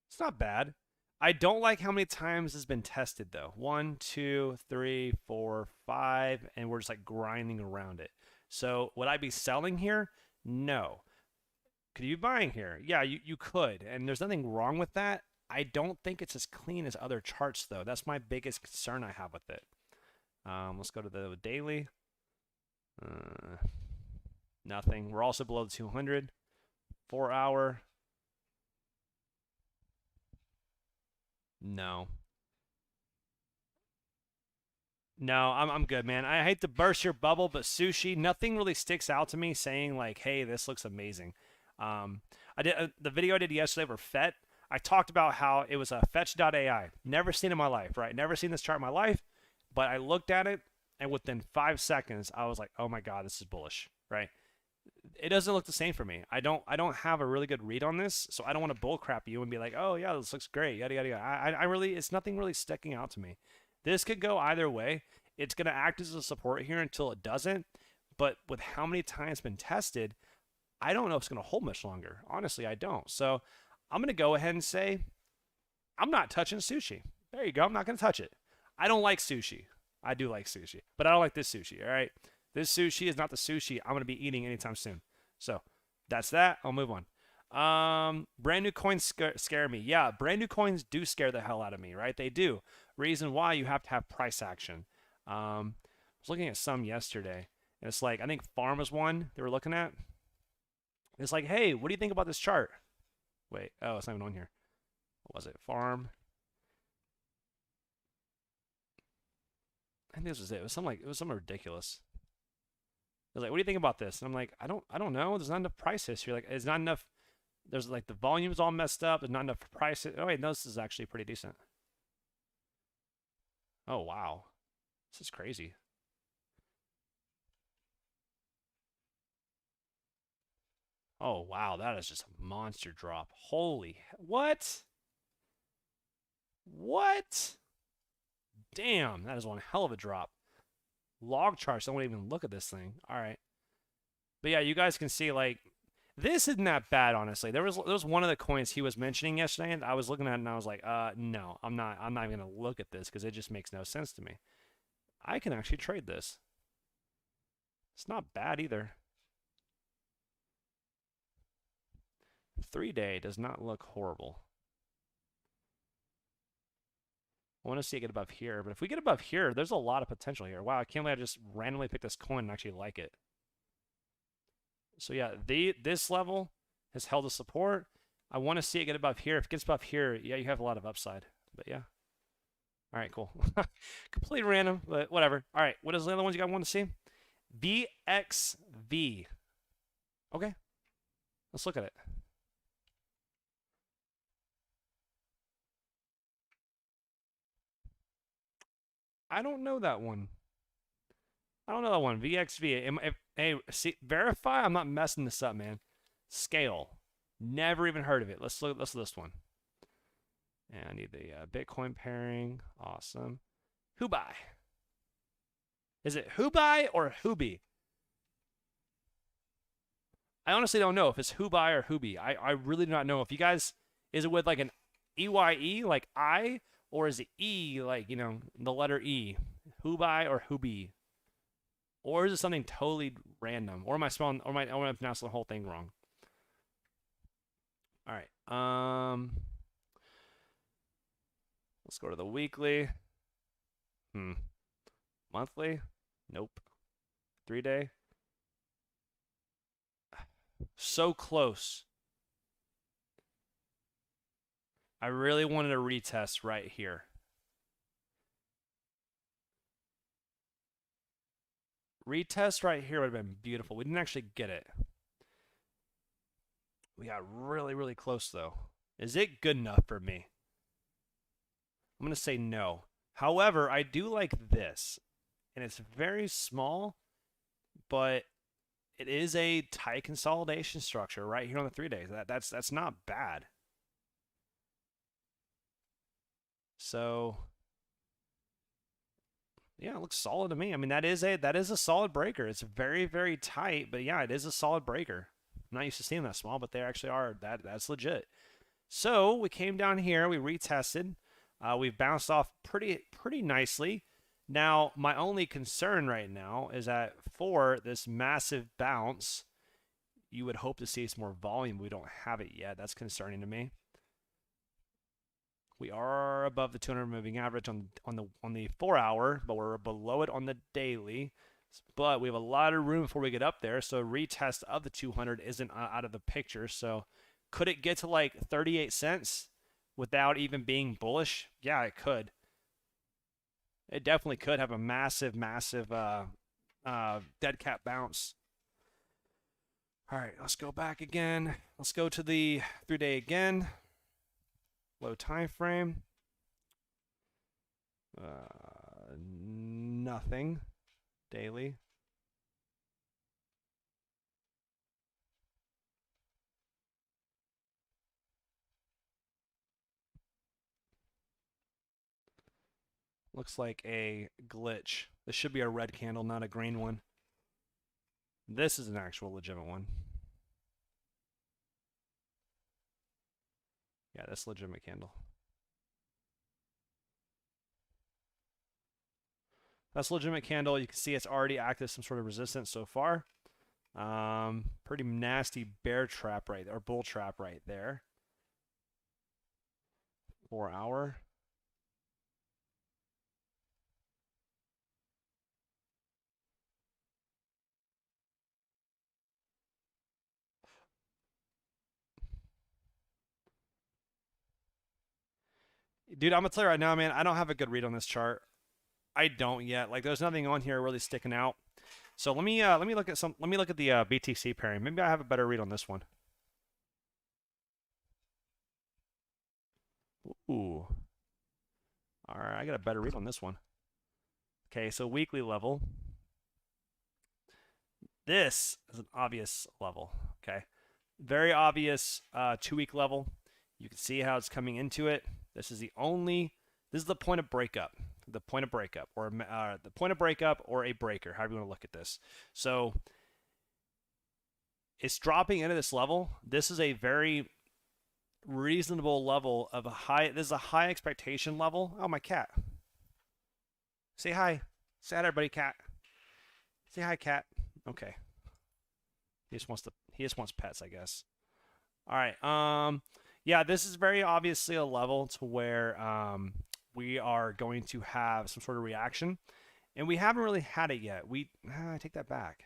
It's not bad. I don't like how many times it's been tested though. 1, 2, 3, 4, 5, and we're just like grinding around it. So would I be selling here? No. Could you be buying here? Yeah, you could. And there's nothing wrong with that. I don't think it's as clean as other charts though. That's my biggest concern I have with it. Let's go to the daily. Nothing. We're also below the 200. 4 hour. No. No, I'm good, man. I hate to burst your bubble, but sushi, nothing really sticks out to me saying like, hey, this looks amazing. I did the video I did yesterday for FET. I talked about how it was a fetch.ai. Never seen it in my life, right? Never seen this chart in my life, but I looked at it and within 5 seconds, I was like, oh my God, this is bullish, right? It doesn't look the same for me. I don't have a really good read on this, so I don't want to bullcrap you and be like, oh yeah, this looks great, yada yada yada. I really, it's nothing really sticking out to me. This could go either way. It's gonna act as a support here until it doesn't. But with how many times it's been tested, I don't know if it's gonna hold much longer. Honestly, I don't. So I'm gonna go ahead and say I'm not touching sushi. There you go. I'm not gonna touch it. I don't like sushi. I do like sushi, but I don't like this sushi. All right. This sushi is not the sushi I'm going to be eating anytime soon. So that's that. I'll move on. Brand new coins scare me. Yeah, brand new coins do scare the hell out of me, right? They do. Reason why, you have to have price action. I was looking at some yesterday, and it's like, I think Farm was one they were looking at. It's like, hey, what do you think about this chart? Wait, oh, it's not even on here. What was it? Farm. I think this was it. It was something ridiculous. I was like, what do you think about this? And I'm like, I don't know. There's not enough price history. Like, it's not enough. There's like the volume's all messed up. There's not enough price. Oh wait, no, this is actually pretty decent. Oh wow, this is crazy. Oh wow, that is just a monster drop. Holy, what? What? Damn, that is one hell of a drop. Log charts, I won't even look at this thing. All right. But yeah, you guys can see, like, this isn't that bad, honestly. There was one of the coins he was mentioning yesterday, and I was looking at it, and I was like, no, I'm not even gonna look at this because it just makes no sense to me. I can actually trade this. It's not bad either. 3-day does not look horrible. I want to see it get above here, but if we get above here, there's a lot of potential here. Wow, I can't believe I just randomly picked this coin and actually like it. So yeah, this level has held a support. I want to see it get above here. If it gets above here, yeah, you have a lot of upside. But yeah. All right, cool. Completely random, but whatever. All right, what is the other ones you guys want to see? VXV. Okay, let's look at it. I don't know that one. I don't know that one. VXV. Hey, see, verify. I'm not messing this up, man. Scale. Never even heard of it. Let's look. Let's this one. And I need the Bitcoin pairing. Awesome. Hubai. Is it Hubai or Hubi? I honestly don't know if it's Hubai or Hubi. I really do not know. If you guys, is it with like an EYE, like I, or is it E, like, you know, the letter E? Hubai or Hubi? Or is it something totally random? Or am I spelling, or am I pronouncing the whole thing wrong? All right. Let's go to the weekly. Monthly? Nope. 3-day? So close. I really wanted a retest right here. Retest right here would have been beautiful. We didn't actually get it. We got really, really close, though. Is it good enough for me? I'm going to say no. However, I do like this. And it's very small, but it is a tight consolidation structure right here on the 3 days. That's not bad. So yeah, it looks solid to me. I mean, that is a solid breaker. It's very, very tight, but yeah, it is a solid breaker. I'm not used to seeing that small, but they actually are. That's legit. So we came down here, we retested. We've bounced off pretty nicely. Now, my only concern right now is that for this massive bounce, you would hope to see some more volume. We don't have it yet. That's concerning to me. We are above the 200 moving average on the 4-hour, but we're below it on the daily. But we have a lot of room before we get up there, so a retest of the 200 isn't out of the picture. So could it get to like 38 cents without even being bullish? Yeah, it could. It definitely could have a massive dead cat bounce. All right, let's go back again. Let's go to the 3-day again. Low time frame. Nothing. daily. Looks like a glitch. This should be a red candle, not a green one. This is an actual legitimate one. Yeah, that's a legitimate candle. That's a legitimate candle. You can see it's already acted some sort of resistance so far. Pretty nasty bear trap right there, or bull trap right there. 4 hour. Dude, I'm gonna tell you right now, man, I don't have a good read on this chart. I don't yet. Like, there's nothing on here really sticking out. So let me look at the BTC pairing. Maybe I have a better read on this one. Ooh. All right, I got a better read on this one. Okay, so weekly level. This is an obvious level. Okay, very obvious 2-week level. You can see how it's coming into it. This is the point of breakup. The point of breakup, or the point of breakup, or a breaker, however you want to look at this. So it's dropping into this level. This is a very reasonable level of a high. This is a high expectation level. Oh, my cat. Say hi. Say hi to everybody, cat. Say hi, cat. Okay. He just wants pets, I guess. All right. Yeah, this is very obviously a level to where we are going to have some sort of reaction, and we haven't really had it yet. I take that back.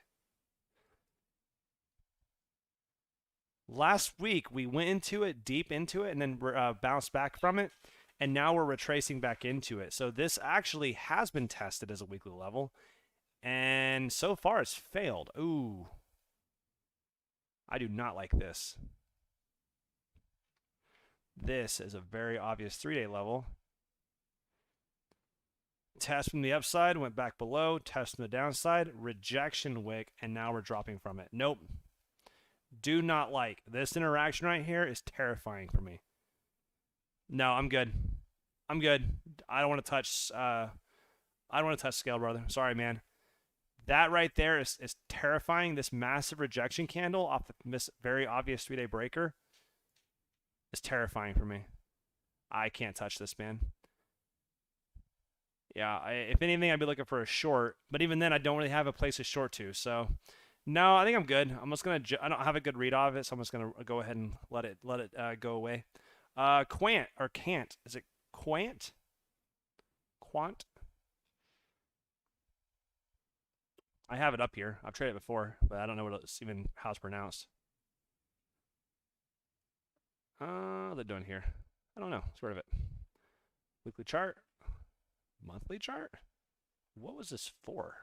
Last week we went into it, deep into it, and then bounced back from it, and now we're retracing back into it. So this actually has been tested as a weekly level, and so far it's failed. Ooh, I do not like this. This is a very obvious 3-day level. Test from the upside, went back below. Test from the downside, rejection wick, and now we're dropping from it. Nope. Do not like. This interaction right here is terrifying for me. No, I'm good. I'm good. I don't want to touch I don't want to touch scale, brother. Sorry, man. That right there is terrifying. This massive rejection candle off the very obvious 3-day breaker is terrifying for me. I can't touch this, man. Yeah, if anything, I'd be looking for a short. But even then, I don't really have a place to short to. So, no, I think I'm good. I'm just gonna. I don't have a good read of it, so I'm just gonna go ahead and let it go away. Quant or Cant? Is it Quant? Quant? I have it up here. I've traded it before, but I don't know how it's pronounced. What are they doing here? I don't know. It's rid of it. Weekly chart. Monthly chart? What was this for?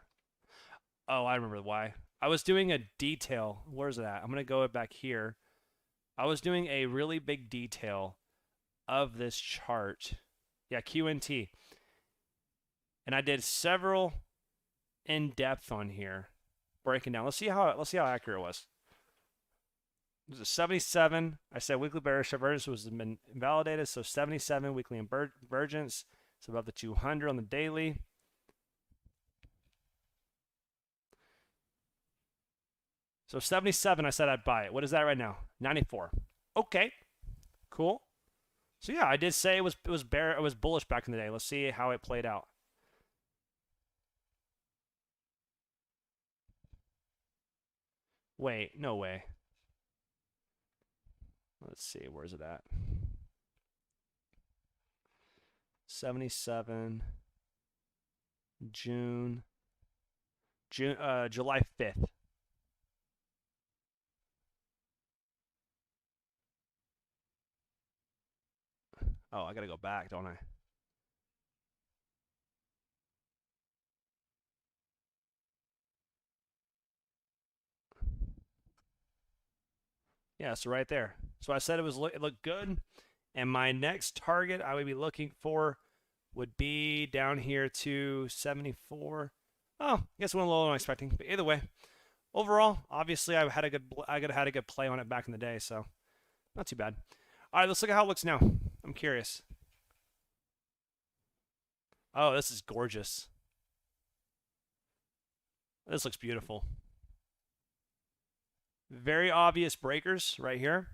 Oh, I remember why. I was doing a detail. Where's it at? I'm going to go back here. I was doing a really big detail of this chart. Yeah, QNT. And I did several in depth on here, breaking down. Let's see how accurate it was. It was a 77. I said weekly bearish divergence was been invalidated, so 77 weekly divergence. It's above the 200 on the daily. So 77, I said I'd buy it. What is that right now? 94. Okay, cool. So yeah, I did say it was bullish back in the day. Let's see how it played out. Wait, no way. Let's see, where's it at? 77 July 5th. Oh, I gotta go back, don't I? Yeah, so right there. So I said it looked good, and my next target I would be looking for would be down here to 74. Oh, I guess it went a little unexpected. But either way, overall, obviously I had a good play on it back in the day, so not too bad. All right, let's look at how it looks now. I'm curious. Oh, this is gorgeous. This looks beautiful. Very obvious breakers right here.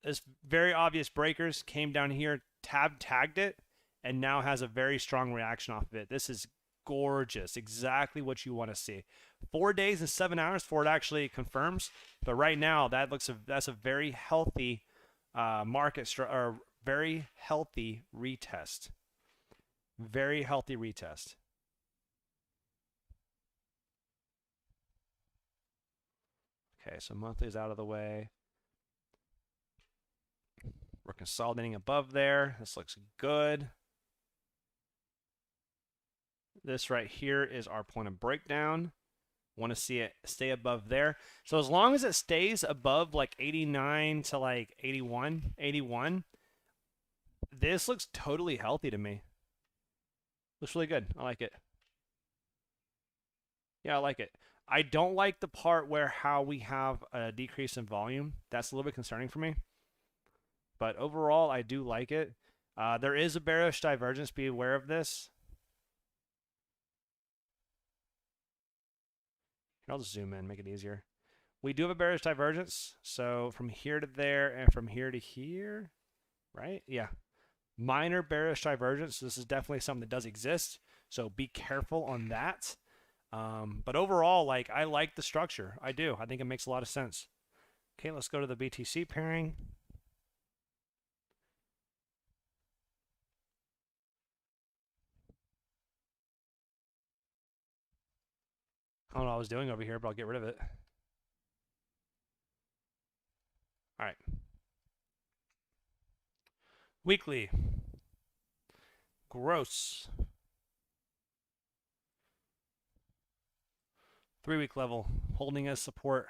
This very obvious breakers came down here, tagged it, and now has a very strong reaction off of it. This is gorgeous. Exactly what you want to see. 4 days and 7 hours before it actually confirms. But right now, that's a very healthy or very healthy retest. Very healthy retest. Okay, so monthly is out of the way. We're consolidating above there. This looks good. This right here is our point of breakdown. Want to see it stay above there. So as long as it stays above like 89 to like 81, this looks totally healthy to me. Looks really good. I like it. Yeah, I like it. I don't like the part where how we have a decrease in volume. That's a little bit concerning for me. But overall, I do like it. There is a bearish divergence. Be aware of this. I'll just zoom in, make it easier. We do have a bearish divergence. So from here to there and from here to here, right? Yeah. Minor bearish divergence. So this is definitely something that does exist. So be careful on that. But overall, like, I like the structure. I do. I think it makes a lot of sense. Okay, let's go to the BTC pairing. I don't know what I was doing over here, but I'll get rid of it. All right. Weekly. Gross. 3-week level. Holding as support.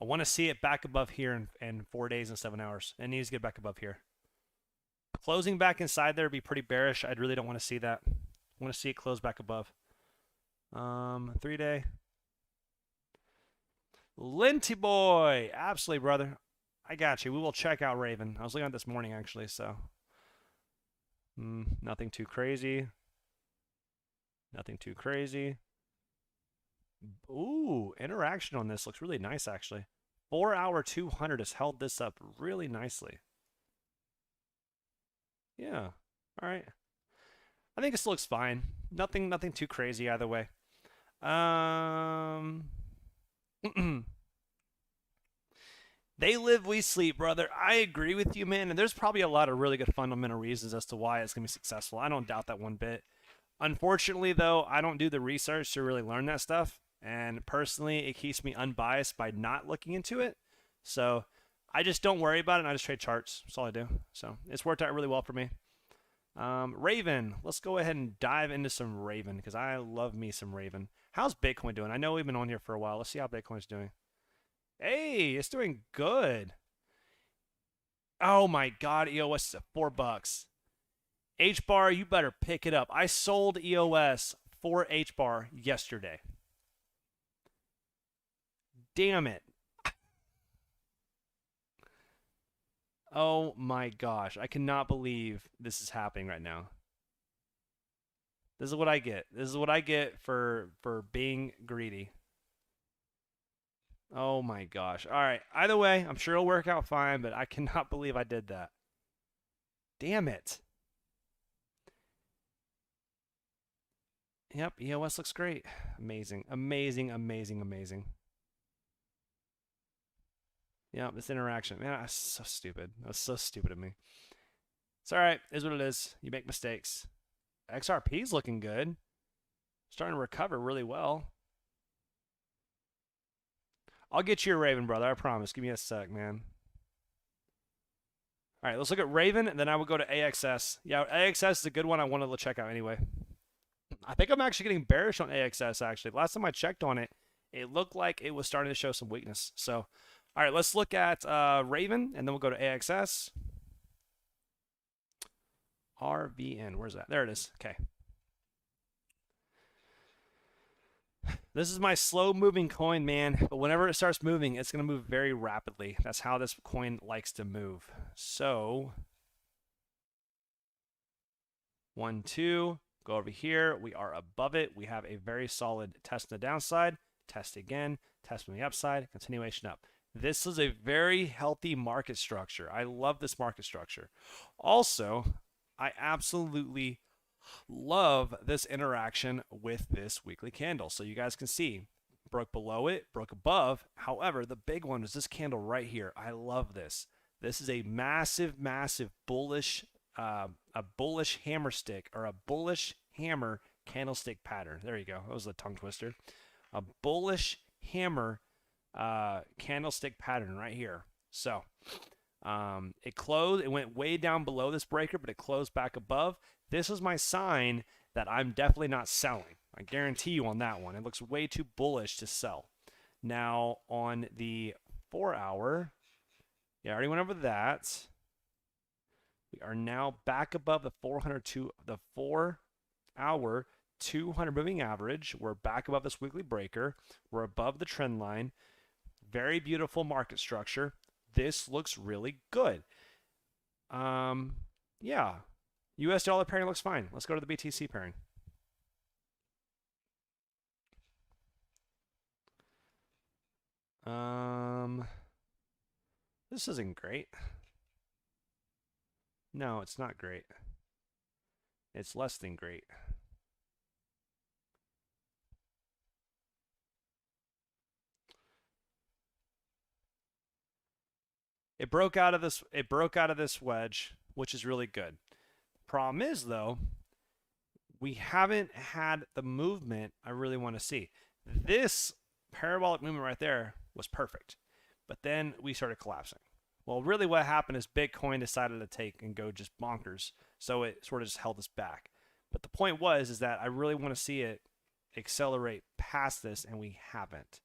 I want to see it back above here in 4 days and 7 hours. It needs to get back above here. Closing back inside there would be pretty bearish. I really don't want to see that. I want to see it close back above. 3-day. Linty boy. Absolutely, brother. I got you. We will check out Raven. I was looking at this morning, actually, so. Nothing too crazy. Nothing too crazy. Ooh, interaction on this looks really nice, actually. 4 hour 200 has held this up really nicely. Yeah. All right. I think this looks fine. Nothing too crazy either way. They live, we sleep, brother. I agree with you, man. And there's probably a lot of really good fundamental reasons as to why it's going to be successful. I don't doubt that one bit. Unfortunately, though, I don't do the research to really learn that stuff. And personally, it keeps me unbiased by not looking into it. So I just don't worry about it, and I just trade charts. That's all I do. So it's worked out really well for me. Raven. Let's go ahead and dive into some Raven because I love me some Raven. How's Bitcoin doing? I know we've been on here for a while. Let's see how Bitcoin's doing. Hey, it's doing good. Oh my God, EOS is at $4. H-bar, you better pick it up. I sold EOS for H-bar yesterday. Damn it. Oh my gosh, I cannot believe this is happening right now. This is what I get. This is what I get for being greedy. Oh my gosh. All right. Either way, I'm sure it'll work out fine, but I cannot believe I did that. Damn it. Yep, EOS looks great. Amazing, amazing, amazing, amazing. Yep, this interaction. Man, that's so stupid. That was so stupid of me. It's all right. It is what it is. You make mistakes. XRP's looking good. Starting to recover really well. I'll get you a Raven, brother. I promise. Give me a sec, man. All right, let's look at Raven, and then I will go to AXS. Yeah, AXS is a good one I wanted to check out anyway. I think I'm actually getting bearish on AXS, actually. Last time I checked on it, it looked like it was starting to show some weakness. So, all right, let's look at Raven, and then we'll go to AXS. RVN, where's that? There it is. Okay. This is my slow moving coin, man. But whenever it starts moving, it's going to move very rapidly. That's how this coin likes to move. So 1, 2, go over here. We are above it. We have a very solid test on the downside. Test again. Test on the upside. Continuation up. This is a very healthy market structure. I love this market structure. Also, I absolutely love this interaction with this weekly candle. So you guys can see, broke below it, broke above. However, the big one is this candle right here. I love this. This is a massive, massive bullish, a bullish hammer stick, or a bullish hammer candlestick pattern. There you go. That was a tongue twister. A bullish hammer candlestick pattern right here. So it closed. It went way down below this breaker, but it closed back above. This is my sign that I'm definitely not selling. I guarantee you on that one. It looks way too bullish to sell. Now on the 4-hour, yeah, I already went over that. We are now back above the 4-hour 200 moving average. We're back above this weekly breaker. We're above the trend line. Very beautiful market structure. This looks really good. Yeah. US dollar pairing looks fine. Let's go to the BTC pairing. This isn't great. No, it's not great. It's less than great. It broke out of this wedge, which is really good. Problem is though, we haven't had the movement I really want to see. This parabolic movement right there was perfect. But then we started collapsing. Well, really what happened is Bitcoin decided to take and go just bonkers. So it sort of just held us back. But the point is that I really want to see it accelerate past this, and we haven't.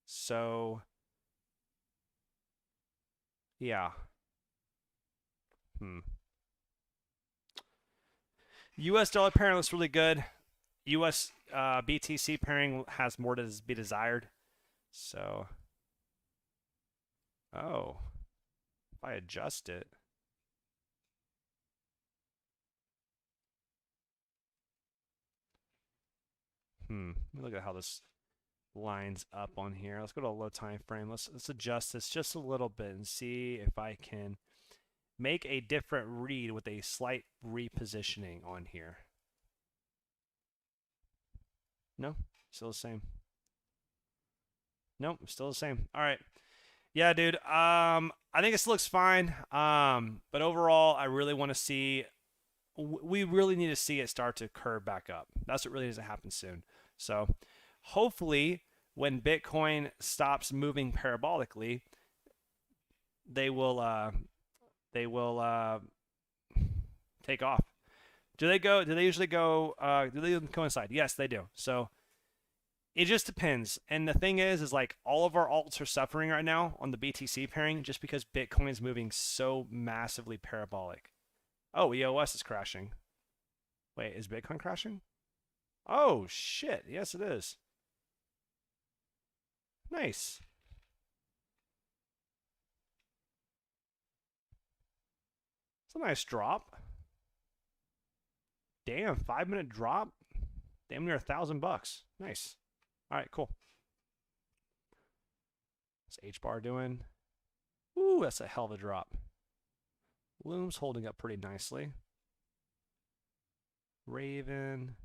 So yeah. US dollar pairing looks really good. US BTC pairing has more to be desired. So, oh, if I adjust it. Let me look at how this lines up on here. Let's go to a low time frame. Let's adjust this just a little bit and see if I can make a different read with a slight repositioning on here. No, still the same. Nope, still the same. All right. Yeah, dude. I think this looks fine. But overall, I really want to see. We really need to see it start to curve back up. That's what really needs to happen soon. So, hopefully, when Bitcoin stops moving parabolically, they will take off. Do they usually go? Do they coincide? Yes, they do. So it just depends. And the thing is like all of our alts are suffering right now on the BTC pairing just because Bitcoin is moving so massively parabolic. Oh, EOS is crashing. Wait, is Bitcoin crashing? Oh, shit. Yes, it is. Nice. It's a nice drop. Damn, 5-minute drop. Damn near $1,000. Nice. All right, cool. What's H-bar doing? Ooh, that's a hell of a drop. Loom's holding up pretty nicely. Raven.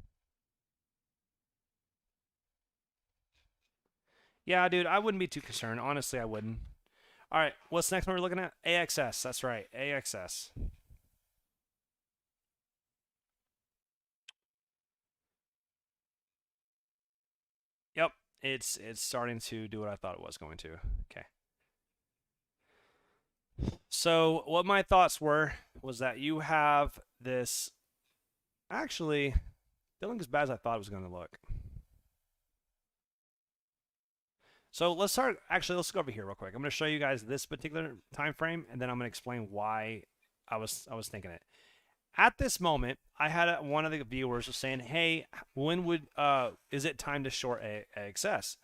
Yeah, dude, I wouldn't be too concerned. Honestly, I wouldn't. All right, what's next one we're looking at? AXS. That's right, AXS. Yep, it's starting to do what I thought it was going to. Okay. So what my thoughts was that you have this. Actually, didn't look as bad as I thought it was going to look. So let's start. Actually, let's go over here real quick. I'm going to show you guys this particular time frame, and then I'm going to explain why I was thinking it. At this moment, I had one of the viewers was saying, "Hey, when would is it time to short AXS?"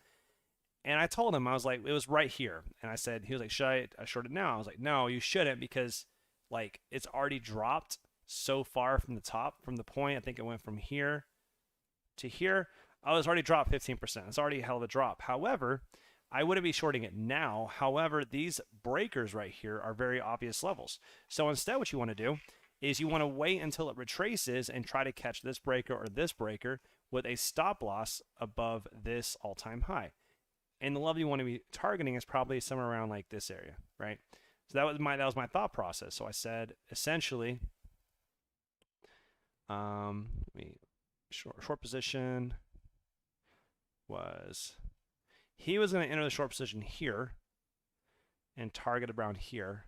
And I told him, I was like, it was right here. And I said, he was like, should I short it now? I was like, no, you shouldn't, because like it's already dropped so far from the top, from the point. I think it went from here to here. Oh, it's already dropped 15%. It's already a hell of a drop. However, I wouldn't be shorting it now. However, these breakers right here are very obvious levels. So instead, what you want to do is you want to wait until it retraces and try to catch this breaker or this breaker with a stop loss above this all-time high. And the level you want to be targeting is probably somewhere around like this area, right? So that was my thought process. So I said essentially, short position was, he was going to enter the short position here and target around here,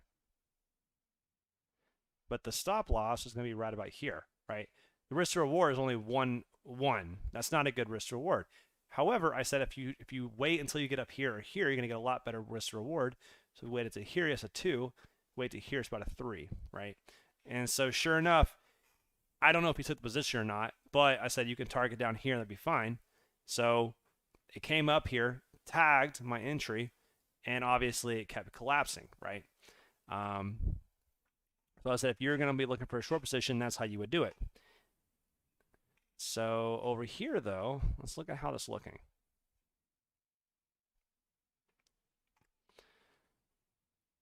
but the stop loss is going to be right about here, right? The risk to reward is only 1-1. That's not a good risk to reward. However, I said if you wait until you get up here or here, you're going to get a lot better risk to reward. So we waited to here, it's a 2. Wait to here, it's about a 3, right? And so sure enough, I don't know if he took the position or not, but I said you can target down here and that'd be fine. So it came up here, tagged my entry, and obviously it kept collapsing, right? So I said if you're going to be looking for a short position, that's how you would do it. So over here, though, let's look at how this is looking.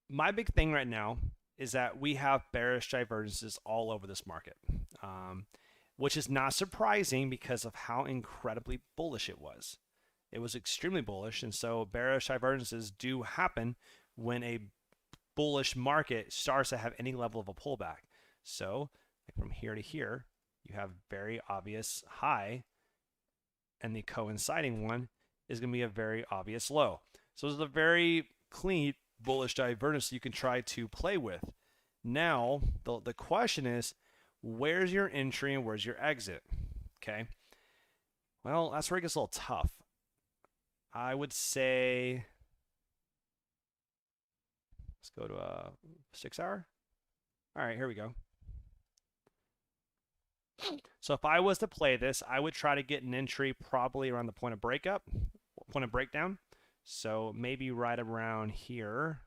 My big thing right now is that we have bearish divergences all over this market, which is not surprising because of how incredibly bullish it was. It was extremely bullish, and so bearish divergences do happen when a bullish market starts to have any level of a pullback. So like from here to here, you have very obvious high, and the coinciding one is going to be a very obvious low. So this is a very clean bullish divergence you can try to play with. Now, the question is, where's your entry and where's your exit? Okay. Well, that's where it gets a little tough. I would say, let's go to a 6 hour. All right, here we go. So if I was to play this, I would try to get an entry probably around the point of breakdown. So maybe right around here.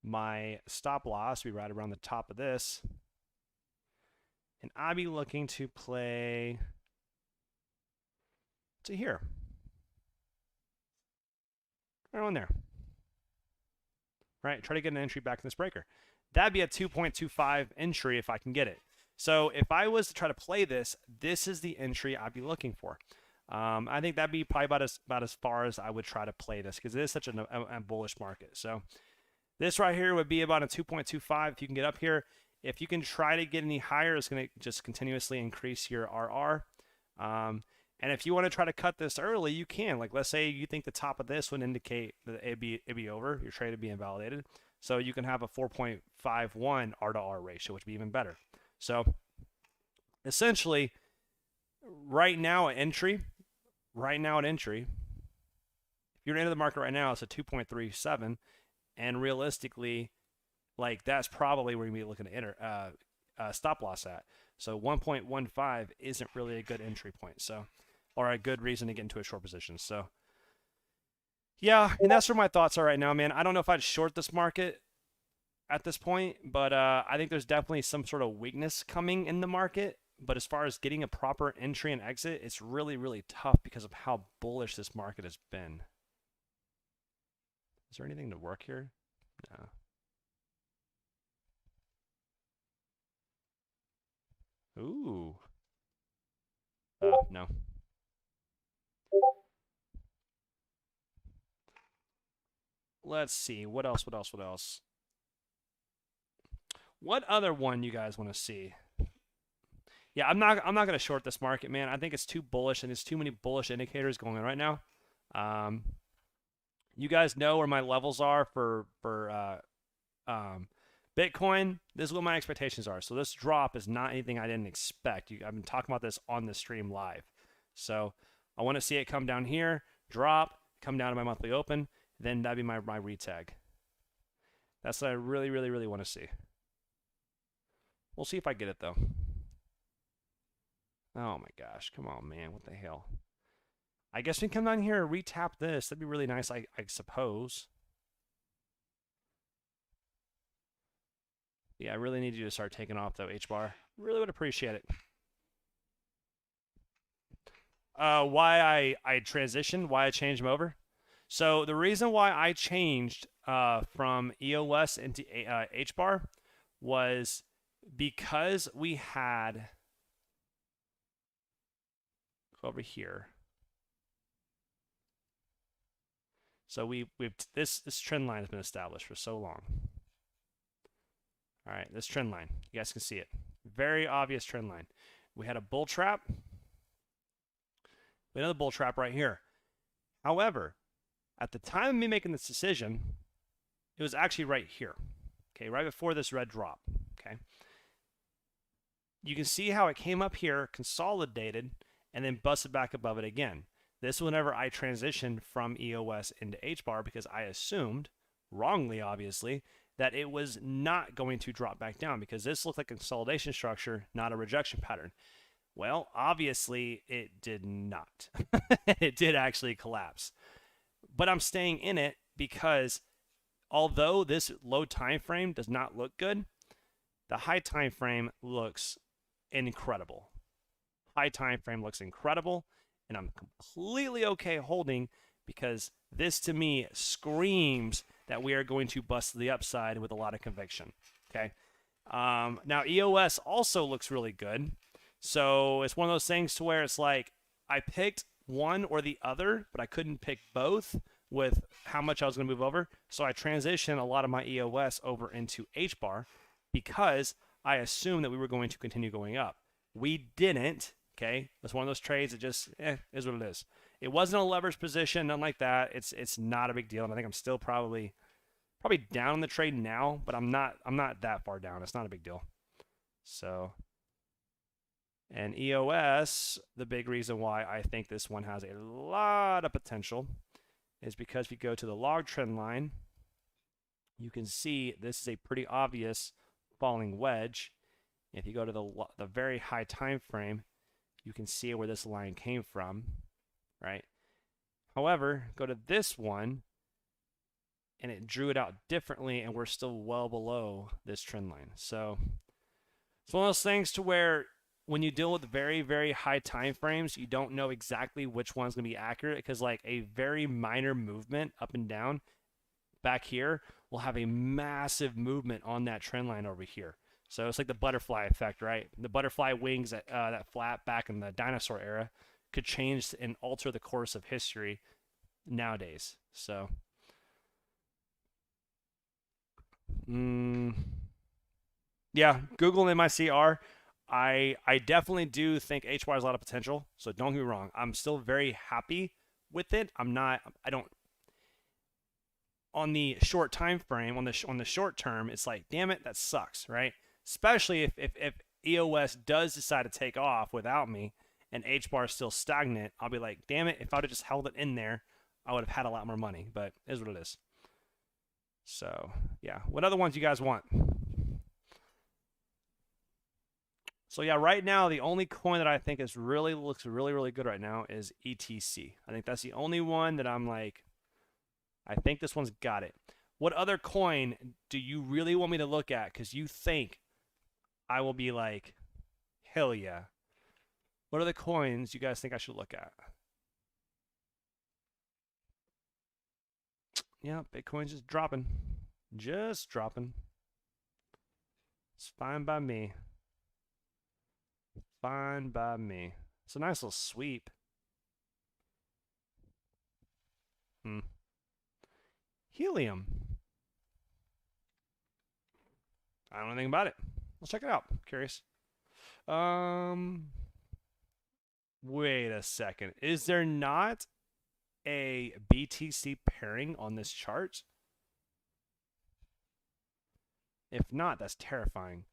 My stop loss would be right around the top of this. And I'd be looking to play to here. Right on there. Right, try to get an entry back in this breaker. That'd be a 2.25 entry if I can get it. So if I was to try to play this, this is the entry I'd be looking for. I think that'd be probably about as far as I would try to play this, because it is such a bullish market. So this right here would be about a 2.25 if you can get up here. If you can try to get any higher, it's going to just continuously increase your RR. And if you want to try to cut this early, you can. Like, let's say you think the top of this would indicate that it'd be over, your trade would be invalidated. So you can have a 4.51 R to R ratio, which would be even better. So essentially, right now at entry, if you're into the market right now, it's a 2.37, and realistically, like that's probably where you're gonna be looking to enter stop loss at. So 1.15 isn't really a good entry point, so, or a good reason to get into a short position. So yeah, and that's where my thoughts are right now, man. I don't know if I'd short this market at this point, but I think there's definitely some sort of weakness coming in the market. But as far as getting a proper entry and exit, it's really, really tough because of how bullish this market has been. Is there anything to work here? No. Ooh. No. Let's see. What else? What other one you guys want to see? Yeah, I'm not going to short this market, man. I think it's too bullish, and there's too many bullish indicators going on right now. You guys know where my levels are for Bitcoin. This is what my expectations are. So this drop is not anything I didn't expect. I've been talking about this on the stream live. So I want to see it come down here, drop, come down to my monthly open, then that'd be my retag. That's what I really, really, really want to see. We'll see if I get it, though. Oh, my gosh. Come on, man. What the hell? I guess we can come down here and retap this. That'd be really nice, I suppose. Yeah, I really need you to start taking off, though, H-bar. Really would appreciate it. Why I transitioned, why I changed them over. So the reason why I changed from EOS into H-bar was because we had over here. So we've this trend line has been established for so long. All right, this trend line, you guys can see it. Very obvious trend line. We had a bull trap. We had another bull trap right here. However, at the time of me making this decision, it was actually right here. Okay, right before this red drop. Okay. You can see how it came up here, consolidated, and then busted back above it again. This was whenever I transitioned from EOS into H-bar because I assumed, wrongly obviously, that it was not going to drop back down because this looked like a consolidation structure, not a rejection pattern. Well, obviously it did not. It did actually collapse. But I'm staying in it because although this low time frame does not look good, the high time frame looks incredible. High time frame looks incredible, and I'm completely okay holding because this to me screams that we are going to bust the upside with a lot of conviction. Okay. Now EOS also looks really good. So it's one of those things to where it's like I picked one or the other, but I couldn't pick both with how much I was going to move over. So I transitioned a lot of my EOS over into H-bar because I assumed that we were going to continue going up. We didn't. Okay, it's one of those trades that just is what it is. It wasn't a leverage position, nothing like that. It's not a big deal, and I think I'm still probably down in the trade now, but I'm not that far down. It's not a big deal. So, and EOS, the big reason why I think this one has a lot of potential is because if you go to the log trend line, you can see this is a pretty obvious falling wedge. If you go to the very high time frame, you can see where this line came from, right? However, go to this one, and it drew it out differently, and we're still well below this trend line. So it's one of those things to where when you deal with very, very high time frames, you don't know exactly which one's going to be accurate because like a very minor movement up and down back here will have a massive movement on that trend line over here. So it's like the butterfly effect, right? The butterfly wings that flap back in the dinosaur era could change and alter the course of history nowadays. So, yeah, Google MICR. I definitely do think HY has a lot of potential. So don't get me wrong. I'm still very happy with it. I don't. On the short time frame, on the short term, it's like, damn it, that sucks, right? Especially if EOS does decide to take off without me and H-bar is still stagnant, I'll be like, damn it, if I would have just held it in there, I would have had a lot more money, but it is what it is. So, yeah. What other ones you guys want? So, yeah, right now, the only coin that I think looks really good right now is ETC. I think that's the only one that I'm like, I think this one's got it. What other coin do you really want me to look at? Because you think I will be like, hell yeah. What are the coins you guys think I should look at? Yeah, Bitcoin's just dropping. Just dropping. It's fine by me. Fine by me. It's a nice little sweep. Helium. I don't know anything about it. Let's check it out. Curious. Wait a second. Is there not a BTC pairing on this chart? If not, that's terrifying.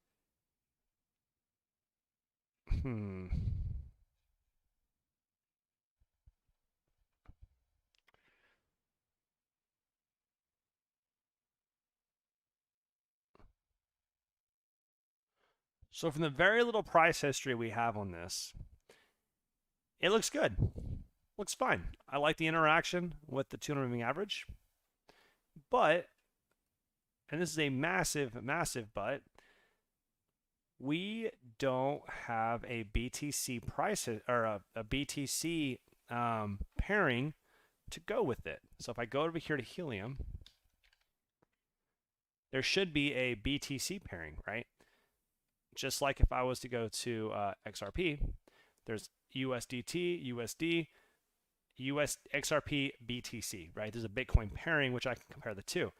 So from the very little price history we have on this, it looks good. Looks fine. I like the interaction with the 200 moving average. But, and this is a massive, massive but, we don't have a BTC price or a BTC pairing to go with it. So if I go over here to Helium, there should be a BTC pairing, right? Just like if I was to go to XRP, there's USDT, USD, XRP, BTC, right? There's a Bitcoin pairing, which I can compare the two.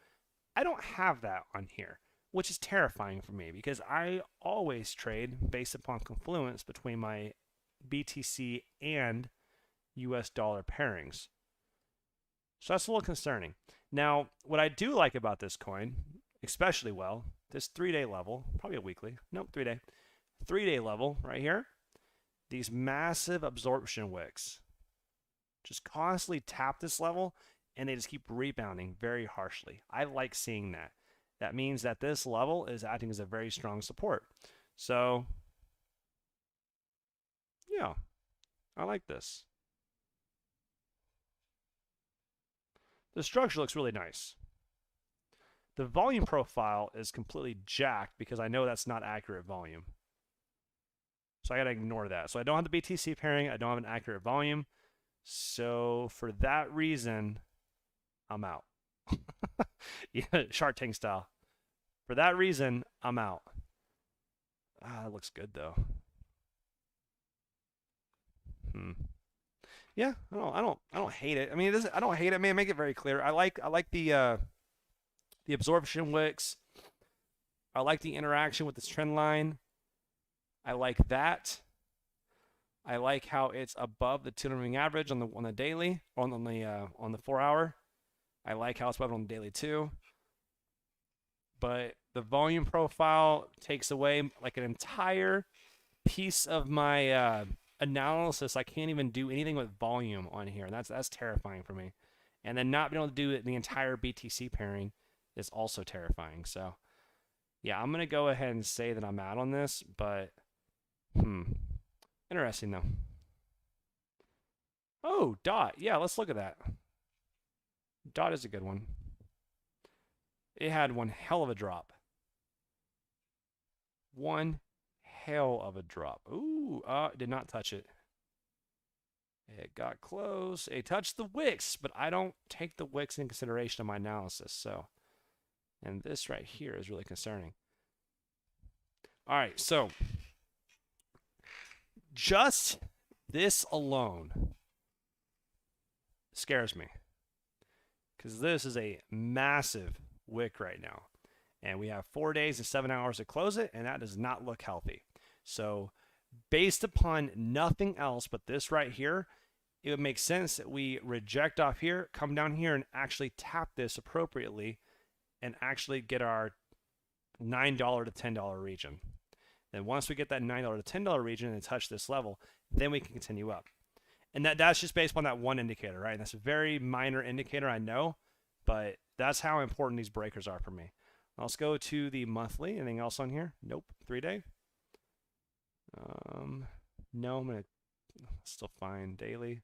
I don't have that on here, which is terrifying for me because I always trade based upon confluence between my BTC and US dollar pairings. So that's a little concerning. Now, what I do like about this coin, especially well, this 3-day level, probably a weekly, nope, 3-day, 3-day level right here, these massive absorption wicks just constantly tap this level and they just keep rebounding very harshly. I like seeing that. That means that this level is acting as a very strong support. So, yeah, I like this. The structure looks really nice. The volume profile is completely jacked because I know that's not accurate volume. So I got to ignore that. So I don't have the BTC pairing. I don't have an accurate volume. So for that reason, I'm out. Yeah, Shark Tank style. For that reason, I'm out. It looks good though. Yeah, I don't hate it. I mean, I don't hate it. I mean, make it very clear. I like the absorption wicks. I like the interaction with this trend line. I like that. I like how it's above the 200 moving average on the daily, on the 4-hour. I like how it's above on the daily too. But the volume profile takes away like an entire piece of my analysis. I can't even do anything with volume on here, and that's terrifying for me. And then not being able to do the entire BTC pairing is also terrifying. So, yeah, I'm gonna go ahead and say that I'm out on this, but interesting though. Oh, DOT. Yeah, let's look at that. DOT is a good one. It had one hell of a drop. One hell of a drop. Ooh, did not touch it. It got close. It touched the wicks, but I don't take the wicks in consideration in my analysis. So, and this right here is really concerning. All right, so just this alone scares me because this is a massive wick right now. And we have 4 days and 7 hours to close it, and that does not look healthy. So based upon nothing else but this right here, it would make sense that we reject off here, come down here, and actually tap this appropriately and actually get our $9 to $10 region. Then once we get that $9 to $10 region and touch this level, then we can continue up. And that's just based on that one indicator, right? And that's a very minor indicator, I know, but that's how important these breakers are for me. Let's go to the monthly. Anything else on here? Nope. 3-day. No, I'm gonna still find daily.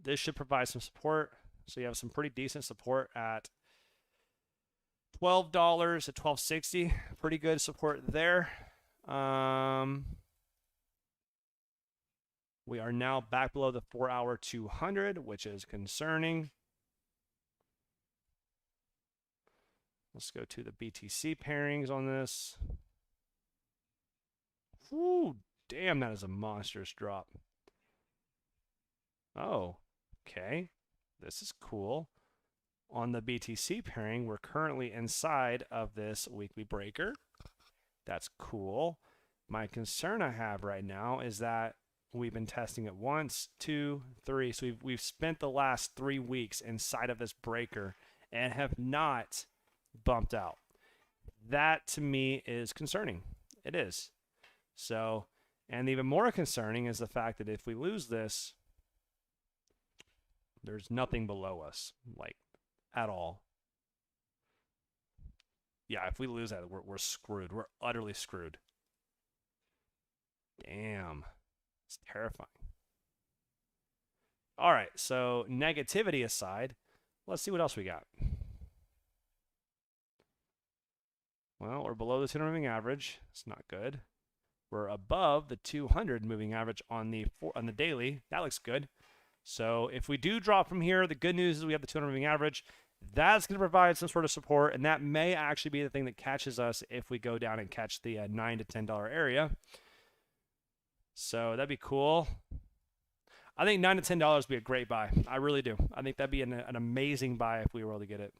This should provide some support. So you have some pretty decent support at $12 at $12.60. Pretty good support there. We are now back below the 4-hour 200, which is concerning. Let's go to the BTC pairings on this. Whew, damn, that is a monstrous drop. Oh, okay. This is cool. On the BTC pairing, we're currently inside of this weekly breaker. That's cool. My concern I have right now is that we've been testing it once, 2, 3. So we've spent the last 3 weeks inside of this breaker and have not bumped out. That to me is concerning. It is. So, and even more concerning is the fact that if we lose this, There's nothing below us, like, at all. Yeah, if we lose that, we're screwed. We're utterly screwed. Damn. It's terrifying. All right, so negativity aside, let's see what else we got. Well, we're below the 200 moving average. It's not good. We're above the 200 moving average on the daily. That looks good. So if we do drop from here, the good news is we have the 200 moving average. That's going to provide some sort of support, and that may actually be the thing that catches us if we go down and catch the $9 to $10 area. So that'd be cool. I think $9 to $10 would be a great buy. I really do. I think that'd be an amazing buy if we were able to get it.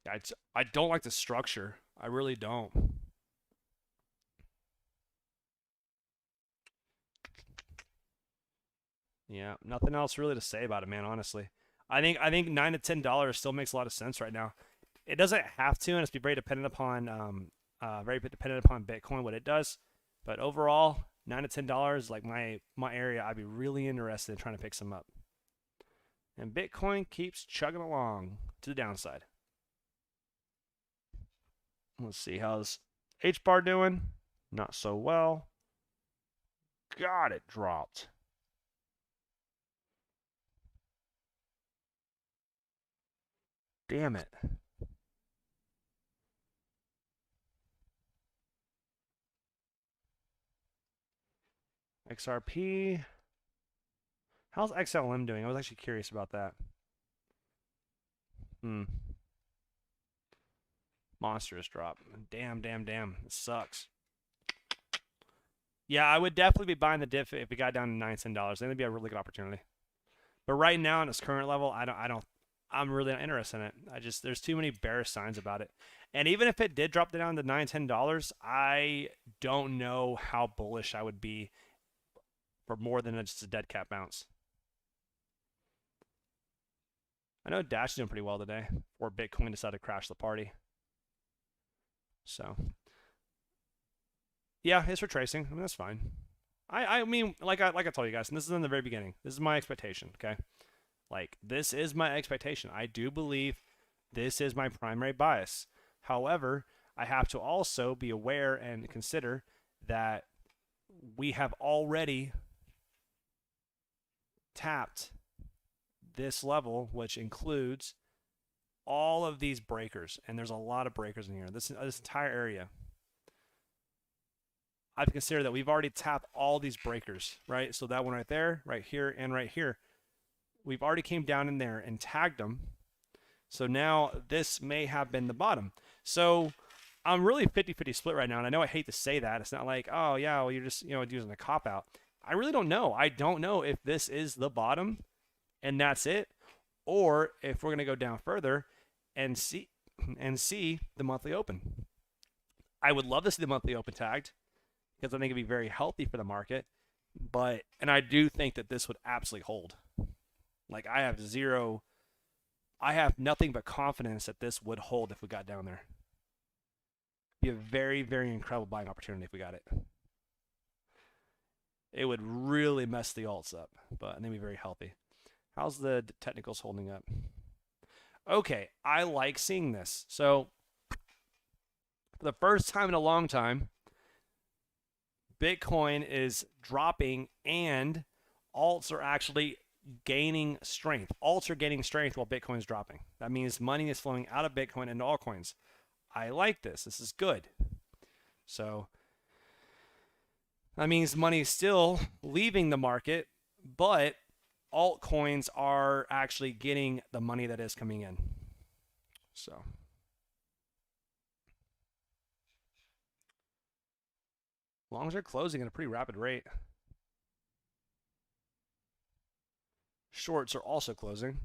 Yeah, I don't like the structure. I really don't. Yeah, nothing else really to say about it, man, honestly. I think $9 to $10 still makes a lot of sense right now. It doesn't have to, and it's very dependent upon Bitcoin, what it does. But overall, $9 to $10, like my area, I'd be really interested in trying to pick some up. And Bitcoin keeps chugging along to the downside. Let's see, how's H-bar doing? Not so well. God, it dropped. Damn it. XRP. How's XLM doing? I was actually curious about that. Monstrous drop. Damn. It sucks. Yeah, I would definitely be buying the diff if it got down to $9, $10. I think it'd be a really good opportunity. But right now, in its current level, I'm really not interested in it. There's too many bearish signs about it. And even if it did drop down to $9, $10, I don't know how bullish I would be for more than just a dead cat bounce. I know Dash is doing pretty well today, or Bitcoin decided to crash the party. So, yeah, it's retracing. I mean, that's fine. I mean, like I told you guys, and this is in the very beginning. This is my expectation, okay? Like, this is my expectation. I do believe this is my primary bias. However, I have to also be aware and consider that we have already tapped this level, which includes all of these breakers, and there's a lot of breakers in here. This entire area, I've considered that we've already tapped all these breakers, right? So that one right there, right here, and right here, we've already came down in there and tagged them. So now this may have been the bottom. So I'm really 50-50 split right now, and I know I hate to say that. It's not like, oh yeah, well, you're just using a cop out. I really don't know. I don't know if this is the bottom and that's it, or if we're gonna go down further and see the monthly open. I would love to see the monthly open tagged because I think it'd be very healthy for the market. And I do think that this would absolutely hold. Like, I have nothing but confidence that this would hold if we got down there. Be a very, very incredible buying opportunity if we got it. It would really mess the alts up, but I think it'd be very healthy. How's the technicals holding up? Okay, I like seeing this. So, for the first time in a long time, Bitcoin is dropping and alts are actually gaining strength. Alts are gaining strength while Bitcoin is dropping. That means money is flowing out of Bitcoin into altcoins. I like this. This is good. So that means money is still leaving the market, but altcoins are actually getting the money that is coming in. So longs are closing at a pretty rapid rate. Shorts are also closing.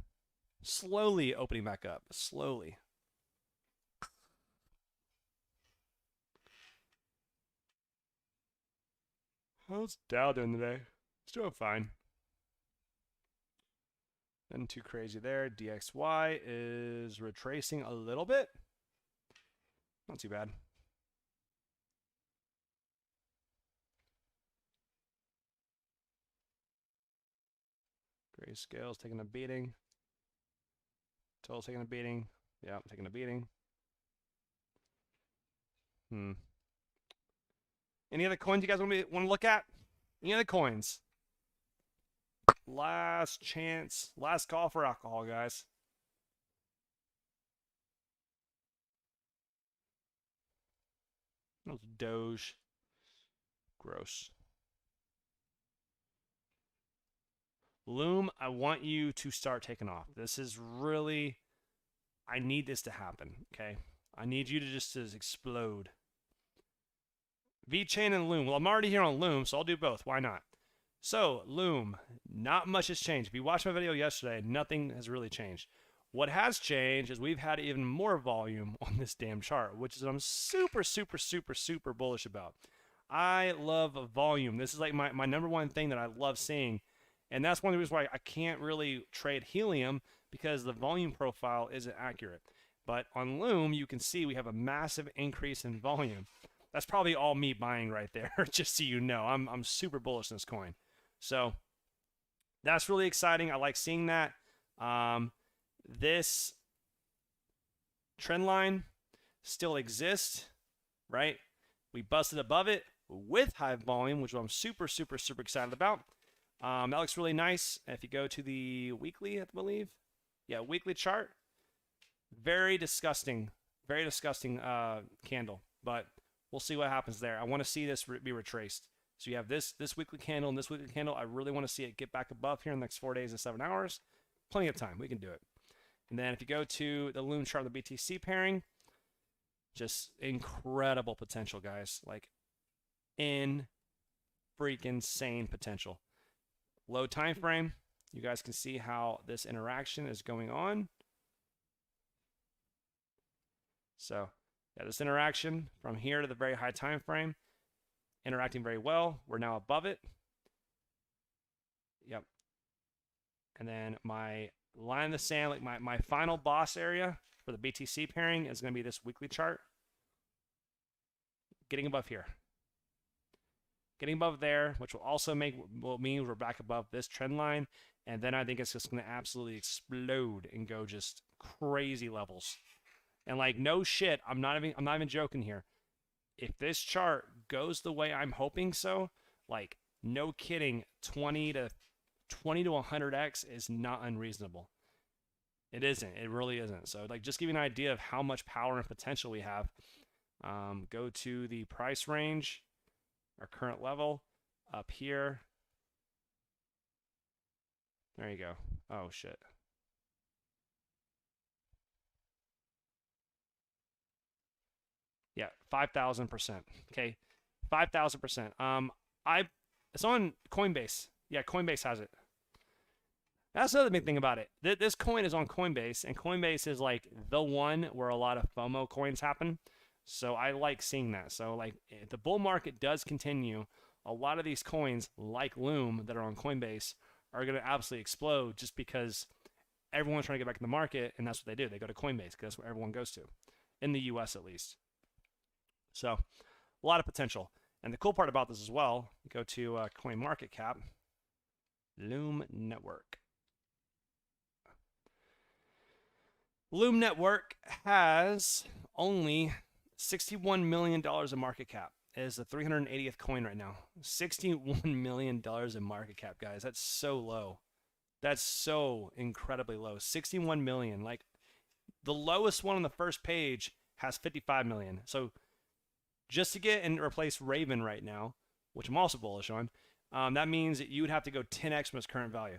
Slowly opening back up. Slowly. How's Dow doing today? It's doing fine. Nothing too crazy there. DXY is retracing a little bit. Not too bad. Grayscale's taking a beating. Total's taking a beating. Yeah, I'm taking a beating. Any other coins you guys want to look at? Any other coins? Last chance. Last call for alcohol, guys. That was Doge. Gross. Loom, I want you to start taking off. This is really, I need this to happen, okay? I need you to just explode. VeChain and Loom. Well, I'm already here on Loom, so I'll do both. Why not? So, Loom, not much has changed. If you watched my video yesterday, nothing has really changed. What has changed is we've had even more volume on this damn chart, which is I'm super, super, super, super bullish about. I love volume. This is like my number one thing that I love seeing. And that's one of the reasons why I can't really trade helium, because the volume profile isn't accurate. But on Loom, you can see we have a massive increase in volume. That's probably all me buying right there, just so you know. I'm super bullish on this coin. So that's really exciting. I like seeing that. This trend line still exists, right? We busted above it with high volume, which I'm super, super, super excited about. That looks really nice. If you go to the weekly, I believe. Yeah, weekly chart. Very disgusting candle. But we'll see what happens there. I want to see this be retraced. So you have this weekly candle and this weekly candle. I really want to see it get back above here in the next 4 days and 7 hours. Plenty of time. We can do it. And then if you go to the Loom chart, the BTC pairing, just incredible potential, guys. Like, in freaking insane potential. Low time frame. You guys can see how this interaction is going on. So, yeah, this interaction from here to the very high time frame, interacting very well. We're now above it. Yep. And then my line in the sand, like my final boss area for the BTC pairing is going to be this weekly chart. Getting above here. Getting above there, which will also mean we're back above this trend line. And then I think it's just going to absolutely explode and go just crazy levels. And like, no shit, I'm not even joking here. If this chart goes the way I'm hoping so, like, no kidding, 20 to 100x is not unreasonable. It isn't. It really isn't. So, like, just give you an idea of how much power and potential we have. Go to the price range, our current level, up here. There you go. Oh, shit. Yeah, 5,000%. Okay, 5,000%. It's on Coinbase. Yeah, Coinbase has it. That's another big thing about it. This coin is on Coinbase, and Coinbase is like the one where a lot of FOMO coins happen. So I like seeing that. So like, if the bull market does continue, a lot of these coins like Loom that are on Coinbase are going to absolutely explode, just because everyone's trying to get back in the market, and that's what they do. They go to Coinbase because that's where everyone goes to, in the US at least. So a lot of potential. And the cool part about this as well, you go to CoinMarketCap, Loom Network. Loom Network has only $61 million in market cap. It is the 380th coin right now. $61 million in market cap, guys. That's so low. That's so incredibly low. 61 million. Like, the lowest one on the first page has 55 million. So just to get and replace Raven right now, which I'm also bullish on, that means that you would have to go 10x from its current value.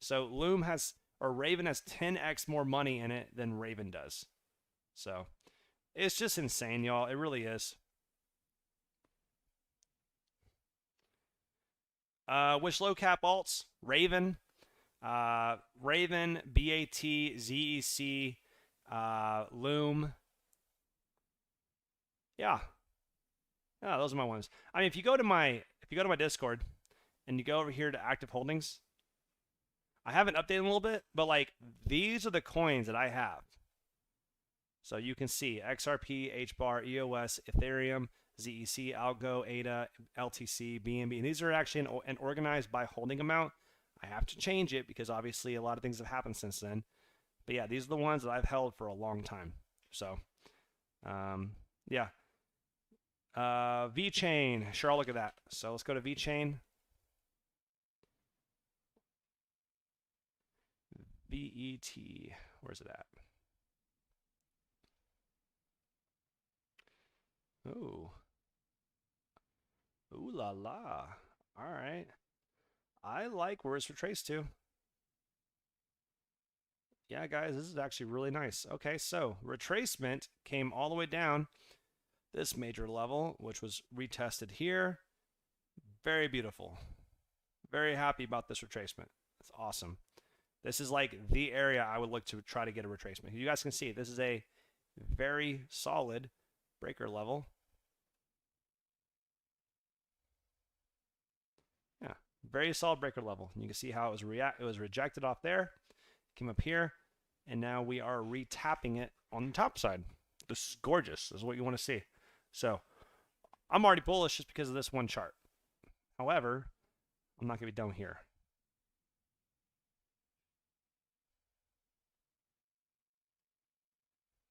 So Loom has, or Raven has 10x more money in it than Raven does. So it's just insane, y'all. It really is. Which low cap alts? Raven, BAT, ZEC, Loom. Yeah. Yeah, those are my ones. I mean, if you go to my Discord and you go over here to active holdings, I haven't updated a little bit, but like, these are the coins that I have. So you can see XRP, HBAR, EOS, Ethereum, ZEC, Algo, ADA, LTC, BNB. And these are actually an organized by holding amount. I have to change it because obviously a lot of things have happened since then. But yeah, these are the ones that I've held for a long time. So, yeah. VeChain. Sure, I'll look at that. So let's go to VeChain. VET. Where's it at? Ooh. Ooh la la. All right. I like where it's retraced to. Yeah, guys, this is actually really nice. Okay, so retracement came all the way down this major level, which was retested here. Very beautiful. Very happy about this retracement. That's awesome. This is like the area I would look to try to get a retracement. You guys can see this is a very solid breaker level. Yeah, very solid breaker level. You can see how it was rejected off there, came up here, and now we are retapping it on the top side. This is gorgeous. This is what you want to see. So I'm already bullish just because of this one chart. However, I'm not going to be done here.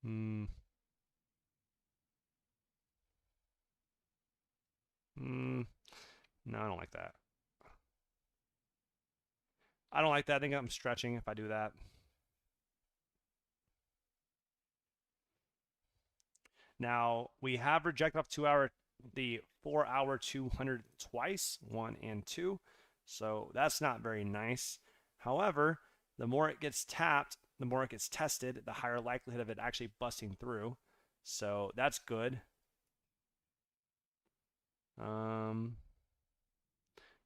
No, I don't like that. I don't like that. I think I'm stretching if I do that. Now, we have rejected off the 4 hour 200 twice, 1 and 2. So that's not very nice. However, the more it gets tapped, the more it gets tested, the higher likelihood of it actually busting through. So that's good.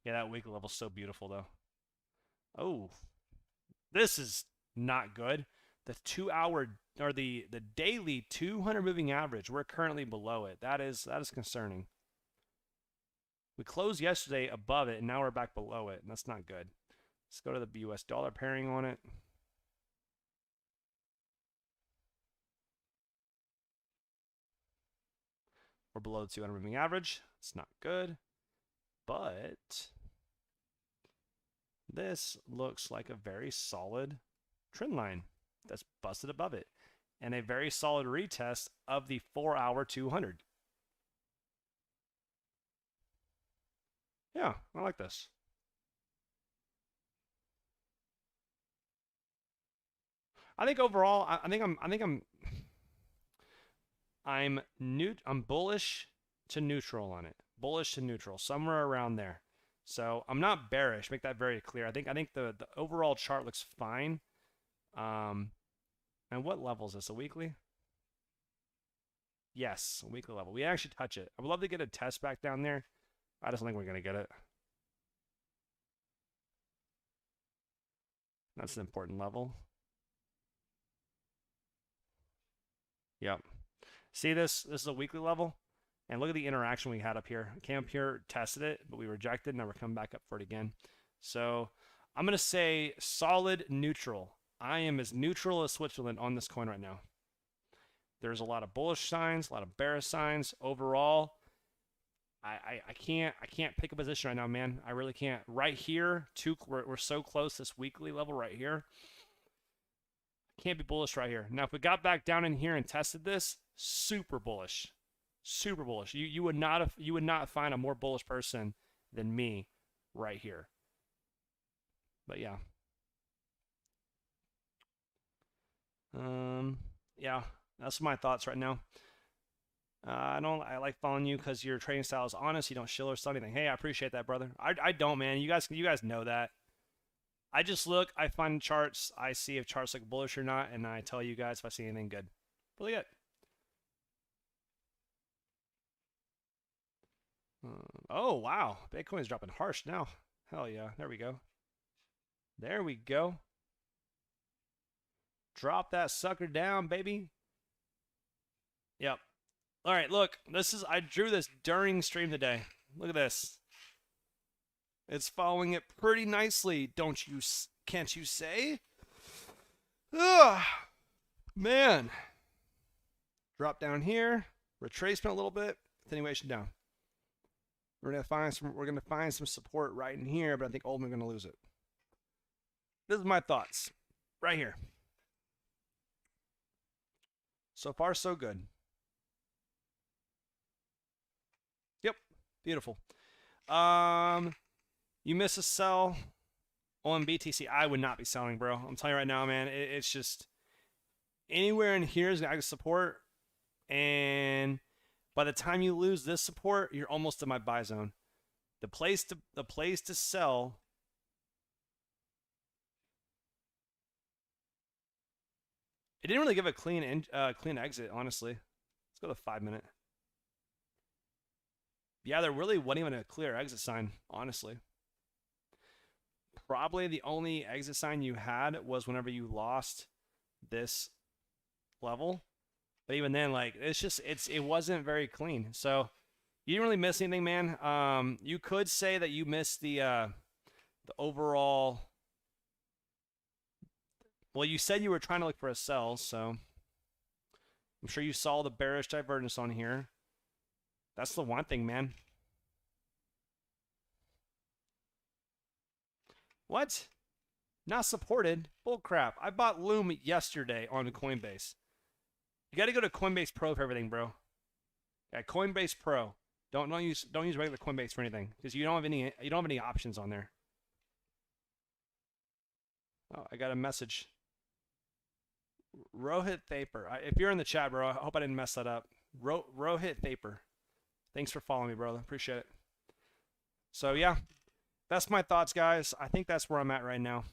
Yeah, that weekly level's so beautiful though. Oh, this is not good. The 2 hour or the daily 200 moving average, we're currently below it. That is concerning. We closed yesterday above it, and now we're back below it, and that's not good. Let's go to the US dollar pairing on it. We're below the 200 moving average. It's not good, but this looks like a very solid trend line that's busted above it, and a very solid retest of the 4 hour 200. Yeah, I like this. I think overall, I'm bullish to neutral on it. Bullish to neutral, somewhere around there. So I'm not bearish. Make that very clear. I think the overall chart looks fine. And what level is this? A weekly? Yes, a weekly level. We actually touch it. I would love to get a test back down there. I just don't think we're gonna get it. That's an important level. Yep. See this? This is a weekly level. And look at the interaction we had up here. Came up here, tested it, but we rejected. Now we're coming back up for it again. So I'm going to say solid neutral. I am as neutral as Switzerland on this coin right now. There's a lot of bullish signs, a lot of bearish signs. Overall, I can't pick a position right now, man. I really can't. Right here, we're so close this weekly level right here. Can't be bullish right here. Now, if we got back down in here and tested this, super bullish. Super bullish. You would not find a more bullish person than me right here. But yeah. Yeah, that's my thoughts right now. I like following you because your trading style is honest. You don't shill or sell anything. Hey, I appreciate that, brother. I don't, man. You guys know that. I just look, I find charts, I see if charts look bullish or not, and I tell you guys if I see anything good. Really good. Oh, wow. Bitcoin's dropping harsh now. Hell yeah. There we go. There we go. Drop that sucker down, baby. Yep. All right, look. I drew this during stream today. Look at this. It's following it pretty nicely, can't you say? Ugh. Man. Drop down here. Retracement a little bit. Continuation down. We're gonna find some support right in here, but I think ultimately we're gonna lose it. This is my thoughts right here. So far, so good. Yep, beautiful. You miss a sell on BTC. I would not be selling, bro. I'm telling you right now, man. It's just anywhere in here is gonna support, and by the time you lose this support, you're almost in my buy zone. The place to sell. It didn't really give a clean exit, honestly. Let's go to 5 minute. Yeah, there really wasn't even a clear exit sign, honestly. Probably the only exit sign you had was whenever you lost this level. But even then, like, it wasn't very clean. So you didn't really miss anything, man. You could say that you missed the overall. Well, you said you were trying to look for a sell, so I'm sure you saw the bearish divergence on here. That's the one thing, man. What? Not supported? Bull crap. I bought Loom yesterday on Coinbase. You got to go to Coinbase Pro for everything, bro. Yeah, Coinbase Pro. Don't use regular Coinbase for anything because you don't have any options on there. Oh, I got a message. Rohit Thaper. If you're in the chat, bro, I hope I didn't mess that up. Rohit Thaper. Thanks for following me, brother. Appreciate it. So, yeah, that's my thoughts, guys. I think that's where I'm at right now.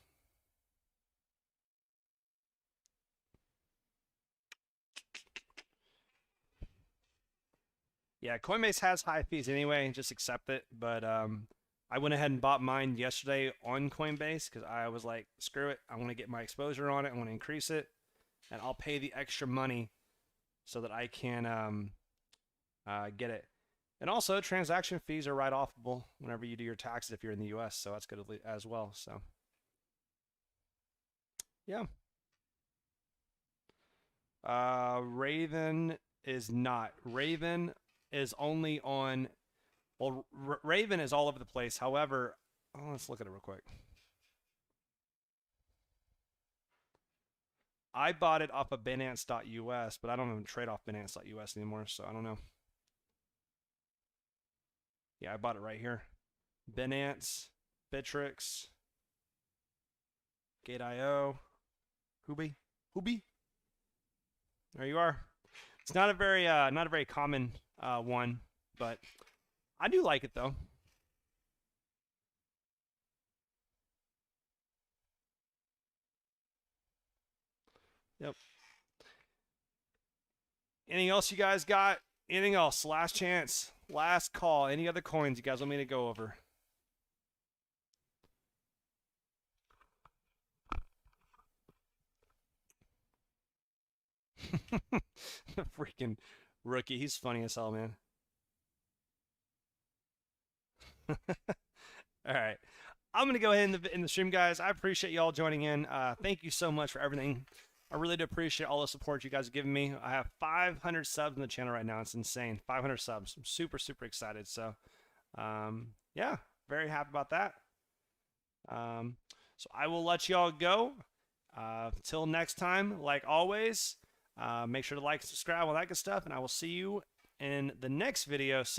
Yeah, Coinbase has high fees anyway. Just accept it. But I went ahead and bought mine yesterday on Coinbase because I was like, screw it. I want to get my exposure on it. I want to increase it. And I'll pay the extra money so that I can get it. And also, transaction fees are write-offable whenever you do your taxes if you're in the U.S., so that's good as well. So, yeah. Raven is not. Raven is only on... Well, Raven is all over the place. However, let's look at it real quick. I bought it off of Binance.us, but I don't even trade off Binance.us anymore, so I don't know. Yeah, I bought it right here. Binance, Bittrex, Gate.io, Huobi. There you are. It's not a very common one, but I do like it though. Yep. Anything else you guys got? Anything else? Last chance. Last call. Any other coins you guys want me to go over? Freaking rookie. He's funny as hell, man. All right. I'm going to go ahead in the stream, guys. I appreciate y'all joining in. Thank you so much for everything. I really do appreciate all the support you guys have given me. I have 500 subs on the channel right now. It's insane. 500 subs. I'm super, super excited. So, yeah, very happy about that. So I will let y'all go. Till next time, like always, make sure to like, subscribe, all that good stuff, and I will see you in the next video. So